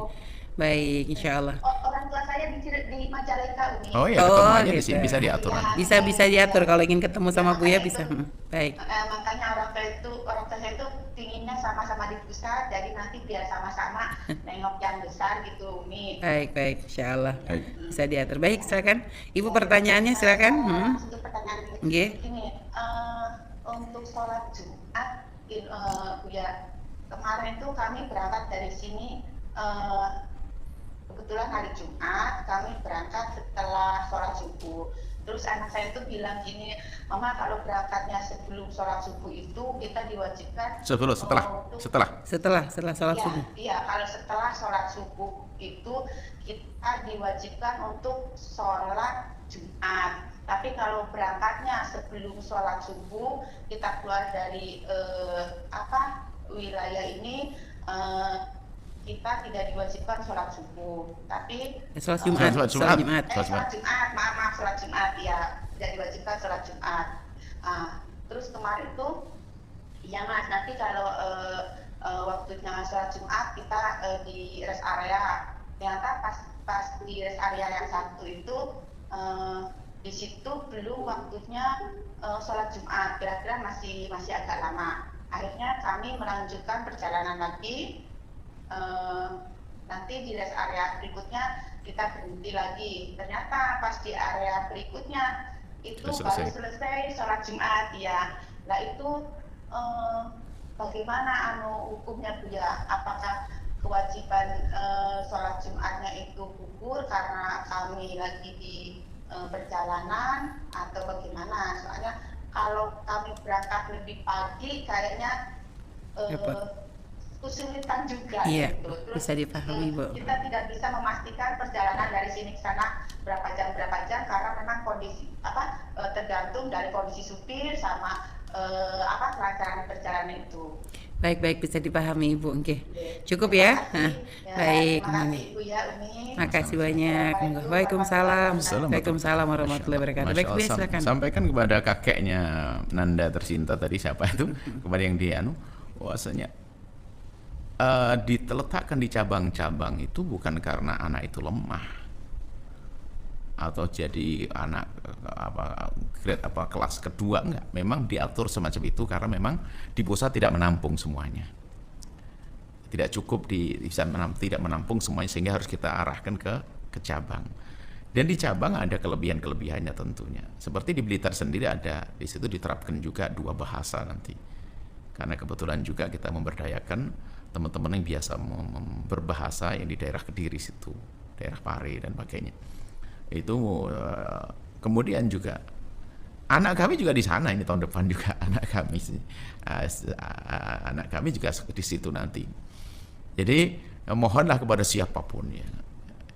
Baik, Insya Allah. Orang tua saya di Majalengka, Umi. Oh iya, ketemu aja di sini, bisa diatur nanti. Bisa diatur kalau ingin ketemu sama Buya bisa. Baik. Makanya orang tua saya itu pinginnya sama-sama di pusat, jadi nanti biar sama-sama nengok yang besar gitu, Umi. Baik, Insya Allah. Bisa diatur. Baik, silakan. Ibu pertanyaannya silakan. Untuk pertanyaan Nggih. ini, untuk sholat Jumat, Buya, kemarin tuh kami berangkat dari sini. Kebetulan hari Jumat kami berangkat setelah sholat subuh. Terus anak saya itu bilang gini, Mama, kalau berangkatnya sebelum sholat subuh itu kita diwajibkan setelah sholat subuh. Iya, kalau setelah sholat subuh itu kita diwajibkan untuk sholat Jumat. Tapi kalau berangkatnya sebelum sholat subuh, kita keluar dari wilayah ini, kita tidak diwajibkan sholat subuh, tapi sholat Jumat. Sholat Jumat, ya, tidak diwajibkan sholat Jumat. Terus kemarin tuh, ya Mas, nanti kalau waktunya sholat Jumat kita di rest area. Ternyata pas di rest area yang satu itu di situ belum waktunya sholat Jumat, kira-kira masih agak lama. Akhirnya kami melanjutkan perjalanan lagi. Nanti di rest area berikutnya kita berhenti lagi. Ternyata pas di area berikutnya itu baru selesai sholat Jumat ya. Nah itu bagaimana hukumnya Buya? Apakah kewajiban sholat Jumatnya itu gugur karena kami lagi di perjalanan atau bagaimana? Soalnya kalau kami berangkat lebih pagi kayaknya kesulitan juga. Iya, gitu. Terus, bisa dipahami, Bu. Kita tidak bisa memastikan perjalanan dari sini ke sana berapa jam karena memang kondisi tergantung dari kondisi supir sama kelancaran perjalanan itu. Baik, bisa dipahami Ibu. Oke. Cukup ya? Nah, baik, Terima kasih Mami. Ibu ya Umi. Makasih banyak. Assalamualaikum Waalaikumsalam. Assalamualaikum Waalaikumsalam warahmatullahi wabarakatuh. Masya Baik, Allah. Buya silakan. Sampaikan kepada kakeknya Nanda tercinta tadi, siapa itu, kepada yang dia bahwasanya diletakkan di cabang-cabang itu bukan karena anak itu lemah atau jadi anak kelas kedua, enggak. Memang diatur semacam itu karena memang di pusat tidak menampung semuanya, tidak cukup tidak menampung semuanya, sehingga harus kita arahkan ke cabang. Dan di cabang ada kelebihannya tentunya. Seperti di Blitar sendiri ada, di situ diterapkan juga 2 bahasa nanti, karena kebetulan juga kita memberdayakan teman-teman yang biasa berbahasa yang di daerah Kediri situ, daerah Pare dan sebagainya. Itu kemudian juga anak kami juga di sana, ini tahun depan juga anak kami juga di situ nanti. Jadi mohonlah kepada siapapun ya,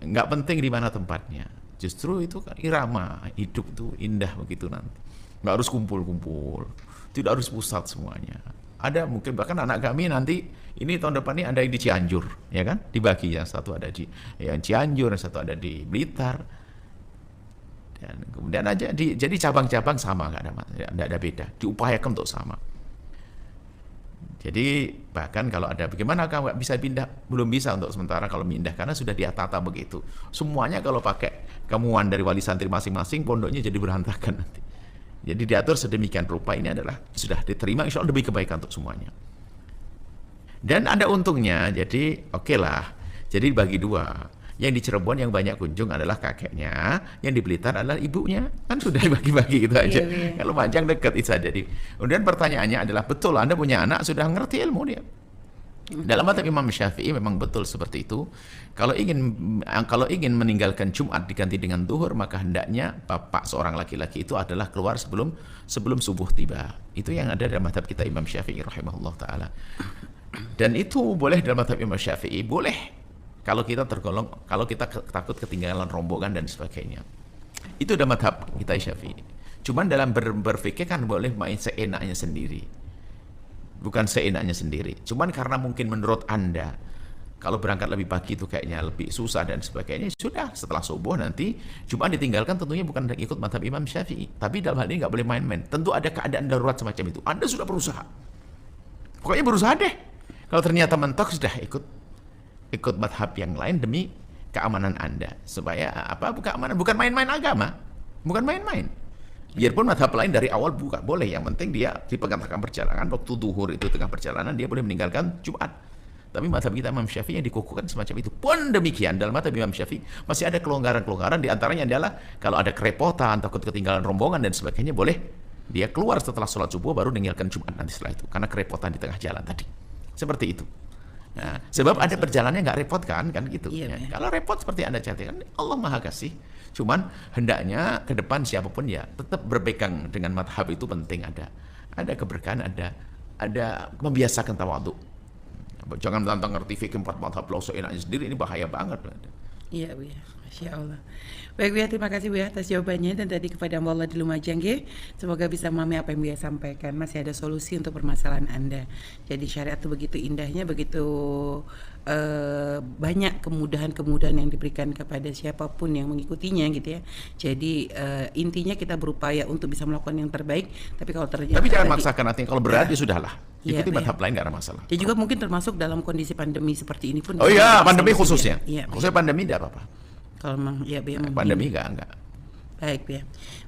nggak penting di mana tempatnya, justru itu kan irama hidup itu indah begitu nanti. Nggak harus kumpul-kumpul, tidak harus pusat semuanya. Ada mungkin bahkan anak kami nanti ini tahun depan ini ada yang di Cianjur, ya kan, dibagi, yang satu ada di Cianjur, yang satu ada di Blitar. Dan kemudian aja jadi cabang-cabang sama, nggak ada beda, diupayakan untuk sama. Jadi bahkan kalau ada bagaimana kamu nggak bisa pindah, belum bisa untuk sementara kalau pindah karena sudah ditata begitu. Semuanya kalau pakai kemuan dari wali santri masing-masing, pondoknya jadi berantakan nanti. Jadi diatur sedemikian rupa, ini adalah sudah diterima, insya Allah demi kebaikan untuk semuanya. Dan ada untungnya, jadi oke lah. Jadi bagi 2. Yang di Cirebon yang banyak kunjung adalah kakeknya, yang di Blitar adalah ibunya. Kan sudah dibagi-bagi gitu aja. Iya. Kalau Panjang dekat itu saja. Kemudian pertanyaannya adalah, betul Anda punya anak sudah ngerti ilmu dia? Dalam mazhab Imam Syafi'i memang betul seperti itu. Kalau ingin meninggalkan Jumat diganti dengan Zuhur, maka hendaknya bapak seorang laki-laki itu adalah keluar sebelum subuh tiba. Itu yang ada dalam mazhab kita Imam Syafi'i rahimahullah taala. Dan itu boleh dalam mazhab Imam Syafi'i, boleh kalau kita takut ketinggalan rombongan dan sebagainya. Itu udah madhab kita Syafi'i. Cuman dalam berpikir kan boleh main seenaknya sendiri. Bukan seenaknya sendiri. Cuman karena mungkin menurut Anda, kalau berangkat lebih pagi itu kayaknya lebih susah dan sebagainya, sudah setelah subuh nanti Jumat ditinggalkan, tentunya bukan ikut madhab Imam Syafi'i. Tapi dalam hal ini nggak boleh main-main. Tentu ada keadaan darurat semacam itu. Anda sudah berusaha. Pokoknya berusaha deh. Kalau ternyata mentok, sudah ikut madhab yang lain demi keamanan Anda, supaya keamanan, bukan main-main agama, bukan main-main. Biarpun madhab lain dari awal buka boleh, yang penting dia di tengah perjalanan, waktu duhur itu tengah perjalanan dia boleh meninggalkan Jumat. Tapi madhab kita Imam Syafi'i yang dikukuhkan semacam itu. Pun demikian dalam madhab Imam Syafi'i masih ada kelonggaran-kelonggaran, di antaranya adalah kalau ada kerepotan, takut ketinggalan rombongan dan sebagainya, boleh dia keluar setelah sholat subuh baru meninggalkan Jumat nanti setelah itu, karena kerepotan di tengah jalan tadi. Seperti itu. Nah, sebab ada perjalanannya nggak repot kan gitu. Iya, Ya. ya. Kalau repot seperti Anda ceritakan, Allah Maha Kasih. Cuman hendaknya ke depan siapapun ya tetap berpegang dengan madhab itu penting, ada keberkahan, ada membiasakan tawadhu. Jangan tentang ngerti fikih 4 madhab langsung enaknya sendiri, ini bahaya banget. Iya Bu ya, Masya Allah. Baik Bu ya, terima kasih Bu ya atas jawabannya, dan tadi kepada Allah di Lumajang ya. Semoga bisa memahami apa yang Bu ya sampaikan. Masih ada solusi untuk permasalahan Anda. Jadi syariat itu begitu indahnya, begitu banyak kemudahan-kemudahan yang diberikan kepada siapapun yang mengikutinya gitu ya. Jadi intinya kita berupaya untuk bisa melakukan yang terbaik. Tapi kalau terjadi, Tapi jangan maksakan nanti, kalau berat ya sudahlah. Iya, Ikuti iya. madhab lain, nggak ada masalah. Ya juga mungkin termasuk dalam kondisi pandemi seperti ini pun. Oh iya, bisa pandemi solusinya. khususnya. Iya, Khususnya pandemi tidak apa-apa. kalau memang ya Bu ya, memang Pandemi ini. enggak. Baik Bu ya.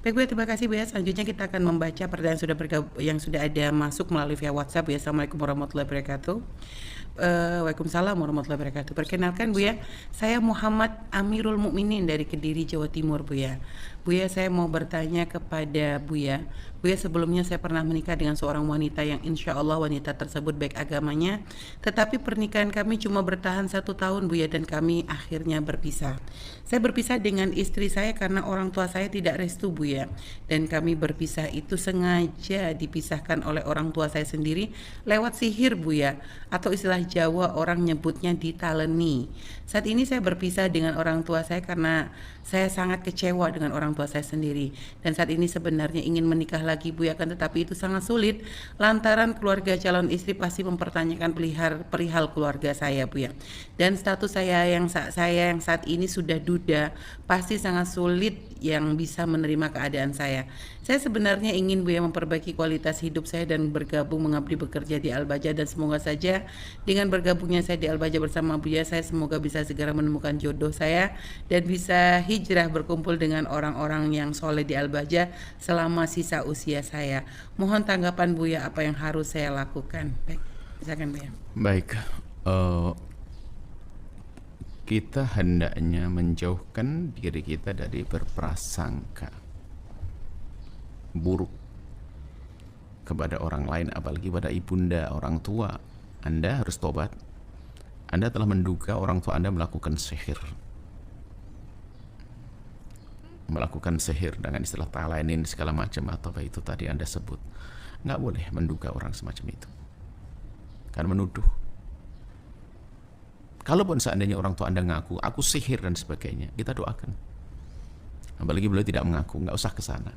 Baik Bu ya, terima kasih Bu ya. Selanjutnya kita akan membaca pertanyaan yang sudah ada masuk melalui via WhatsApp Bu ya. Assalamualaikum warahmatullahi wabarakatuh. Waalaikumsalam warahmatullahi wabarakatuh. Perkenalkan Bu ya, saya Muhammad Amirul Mukminin dari Kediri, Jawa Timur Bu ya. Bu ya, saya mau bertanya kepada Bu ya. Bu ya, sebelumnya saya pernah menikah dengan seorang wanita yang insya Allah wanita tersebut baik agamanya, tetapi pernikahan kami cuma bertahan 1 tahun Bu ya, dan kami akhirnya berpisah. Saya berpisah dengan istri saya karena orang tua saya tidak restu Bu ya, dan kami berpisah itu sengaja dipisahkan oleh orang tua saya sendiri lewat sihir Bu ya, atau istilah Jawa orang nyebutnya ditaleni. Saat ini saya berpisah dengan orang tua saya karena saya sangat kecewa dengan orang orang tua saya sendiri. Dan saat ini sebenarnya ingin menikah lagi Bu ya, kan tetapi itu sangat sulit lantaran keluarga calon istri pasti mempertanyakan perihal keluarga saya Bu ya. Dan status saya yang saat ini sudah duda, pasti sangat sulit yang bisa menerima keadaan saya. Saya sebenarnya ingin Bu ya memperbaiki kualitas hidup saya dan bergabung mengabdi bekerja di Al-Baja, dan semoga saja dengan bergabungnya saya di Al-Baja bersama Buya, saya semoga bisa segera menemukan jodoh saya dan bisa hijrah berkumpul dengan orang-orang yang soleh di Al-Baja selama sisa usia saya. Mohon tanggapan Buya, apa yang harus saya lakukan? Baik, silakan Buya. Baik, kita hendaknya menjauhkan diri kita dari berprasangka buruk kepada orang lain, apalagi pada ibunda, orang tua. Anda harus tobat. Anda telah menduga orang tua Anda melakukan sihir dengan istilah talainin segala macam, atau apa itu tadi Anda sebut. Nggak boleh menduga orang semacam itu, karena menuduh. Kalaupun seandainya orang tua Anda ngaku, aku sihir dan sebagainya, kita doakan. Apalagi beliau tidak mengaku, nggak usah ke sana.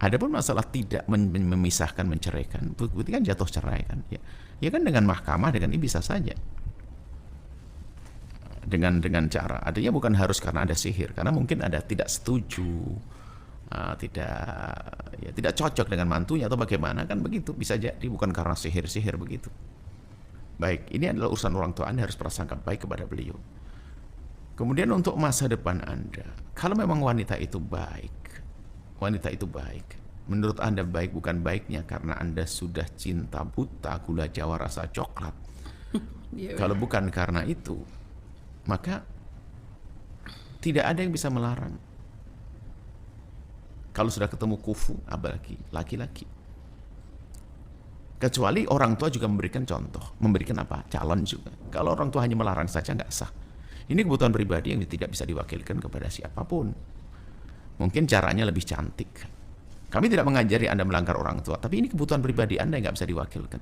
Adapun masalah tidak memisahkan, menceraikan, berarti kan jatuh cerai kan? Ya kan dengan mahkamah, dengan ini bisa saja. Dengan cara, artinya bukan harus karena ada sihir, karena mungkin ada tidak setuju, tidak cocok dengan mantunya atau bagaimana, kan begitu bisa jadi, bukan karena sihir begitu. Baik, ini adalah urusan orang tua. Anda harus prasangka baik kepada beliau. Kemudian untuk masa depan Anda, kalau memang wanita itu baik, menurut Anda baik, bukan baiknya karena Anda sudah cinta buta gula Jawa rasa coklat. Kalau bukan karena itu, maka tidak ada yang bisa melarang. Kalau sudah ketemu kufu, apalagi laki-laki. Kecuali orang tua juga memberikan contoh, memberikan apa? Calon juga. Kalau orang tua hanya melarang saja nggak sah. Ini kebutuhan pribadi yang tidak bisa diwakilkan kepada siapapun. Mungkin caranya lebih cantik. Kami tidak mengajari Anda melanggar orang tua, tapi ini kebutuhan pribadi Anda yang nggak bisa diwakilkan.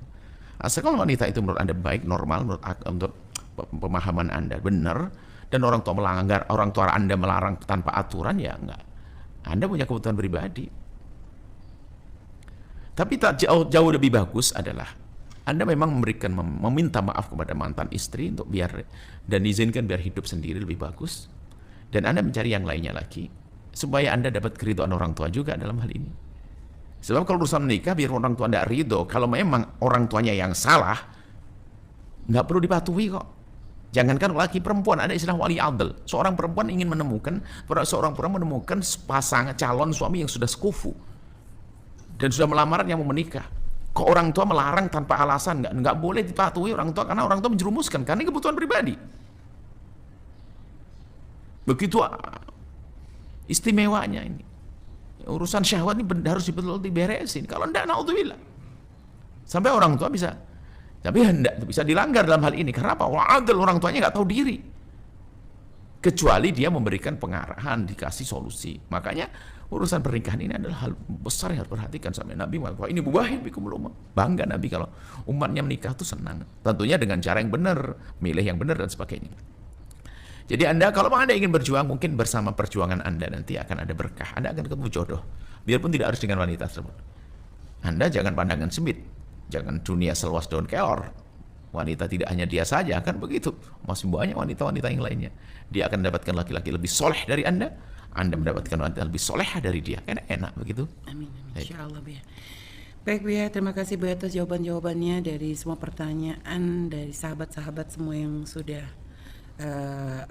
Asalkan wanita itu menurut Anda baik, normal, menurut pemahaman Anda benar, dan orang tua Anda melarang tanpa aturan, ya enggak. Anda punya kebutuhan pribadi. Tapi tak jauh lebih bagus adalah Anda memang meminta maaf kepada mantan istri untuk dan izinkan biar hidup sendiri lebih bagus, dan Anda mencari yang lainnya lagi supaya Anda dapat keridhaan orang tua juga dalam hal ini. Sebab kalau urusan menikah, biar orang tua tidak ridho, kalau memang orang tuanya yang salah, nggak perlu dipatuhi kok. Jangankan laki, perempuan, ada istilah wali adl. Seorang perempuan seorang perempuan menemukan pasangan calon suami yang sudah sekufu dan sudah melamar yang mau menikah. Kok orang tua melarang tanpa alasan? Nggak boleh dipatuhi orang tua, karena orang tua menjerumuskan, karena ini kebutuhan pribadi. Begitu istimewanya ini. Urusan syahwat ini harus betul-betul diberesin. Kalau enggak, naudzubillah. Sampai orang tua bisa, tapi hendak bisa dilanggar dalam hal ini. Karena apa? Wa'adil, orang tuanya nggak tahu diri. Kecuali dia memberikan pengarahan, dikasih solusi. Makanya urusan pernikahan ini adalah hal besar yang harus perhatikan. Sampai Nabi mengatakan, ini bubahin bikum umma. Bangga Nabi kalau umatnya menikah itu senang. Tentunya dengan cara yang benar, milih yang benar dan sebagainya. Jadi Anda, kalau Anda ingin berjuang, mungkin bersama perjuangan Anda nanti akan ada berkah. Anda akan ketemu jodoh. Biarpun tidak harus dengan wanita tersebut. Anda jangan pandangan sempit. Jangan dunia seluas daun kelor. Wanita tidak hanya dia saja, kan begitu. Masih banyak wanita-wanita yang lainnya. Dia akan mendapatkan laki-laki lebih soleh dari Anda. Anda mendapatkan wanita lebih soleh dari dia. Kan enak begitu. Amin. Insyaallah Bu ya. Baik Bu ya, terima kasih Bu atas jawaban-jawabannya dari semua pertanyaan dari sahabat-sahabat semua yang sudah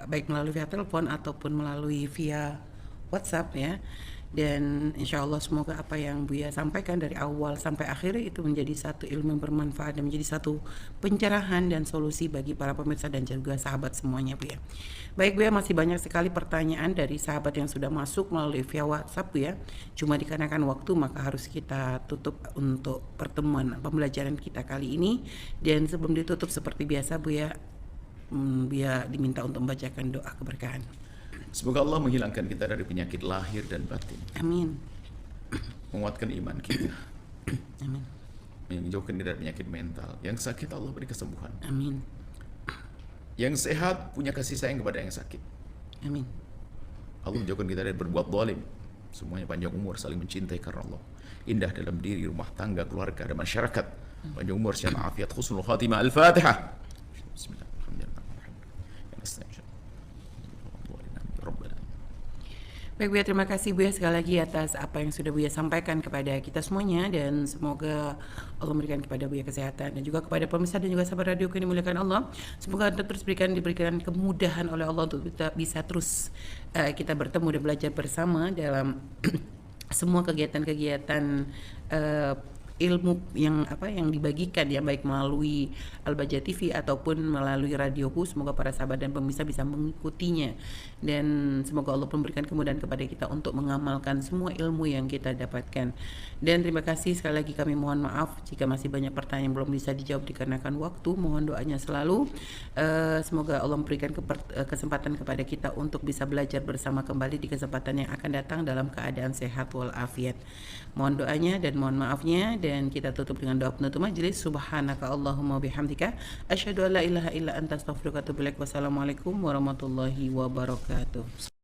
baik melalui via telepon ataupun melalui via WhatsApp ya. Dan insya Allah semoga apa yang Buya sampaikan dari awal sampai akhir itu menjadi satu ilmu yang bermanfaat dan menjadi satu pencerahan dan solusi bagi para pemirsa dan juga sahabat semuanya Buya. Baik Buya, masih banyak sekali pertanyaan dari sahabat yang sudah masuk melalui via WhatsApp Buya. Cuma dikarenakan waktu maka harus kita tutup untuk pertemuan pembelajaran kita kali ini. Dan sebelum ditutup seperti biasa Buya diminta untuk membacakan doa keberkahan. Semoga Allah menghilangkan kita dari penyakit lahir dan batin. Amin. Menguatkan iman kita. Amin. Menjauhkan kita dari penyakit mental. Yang sakit Allah beri kesembuhan. Amin. Yang sehat punya kasih sayang kepada yang sakit. Amin. Allah menjauhkan kita dari berbuat zalim. semuanya panjang umur, saling mencintai karena Allah, indah dalam diri, rumah tangga, keluarga, dan masyarakat, panjang umur, sehat, afiat, husnul khatimah. Al-Fatihah. Bismillah. Baik Buya, terima kasih Buya sekali lagi atas apa yang sudah Buya sampaikan kepada kita semuanya, dan semoga Allah memberikan kepada Buya kesehatan, dan juga kepada pemirsa dan juga sahabat radio yang dimuliakan Allah. Semoga Anda terus diberikan kemudahan oleh Allah untuk kita bisa terus kita bertemu dan belajar bersama dalam semua kegiatan-kegiatan ilmu yang dibagikan ya, baik melalui Al-Baja TV ataupun melalui radioku. Semoga para sahabat dan pemirsa bisa mengikutinya, dan semoga Allah memberikan kemudahan kepada kita untuk mengamalkan semua ilmu yang kita dapatkan. Dan terima kasih sekali lagi, kami mohon maaf jika masih banyak pertanyaan yang belum bisa dijawab dikarenakan waktu. Mohon doanya selalu, semoga Allah memberikan kesempatan kepada kita untuk bisa belajar bersama kembali di kesempatan yang akan datang dalam keadaan sehat walafiat. Mohon doanya dan mohon maafnya, dan kita tutup dengan doa penutup majelis. Subhanaka Allahumma bihamdika asyhadu an la ilaha illa anta astaghfiruka wa atubu ilaik. Wassalamualaikum warahmatullahi wabarakatuh.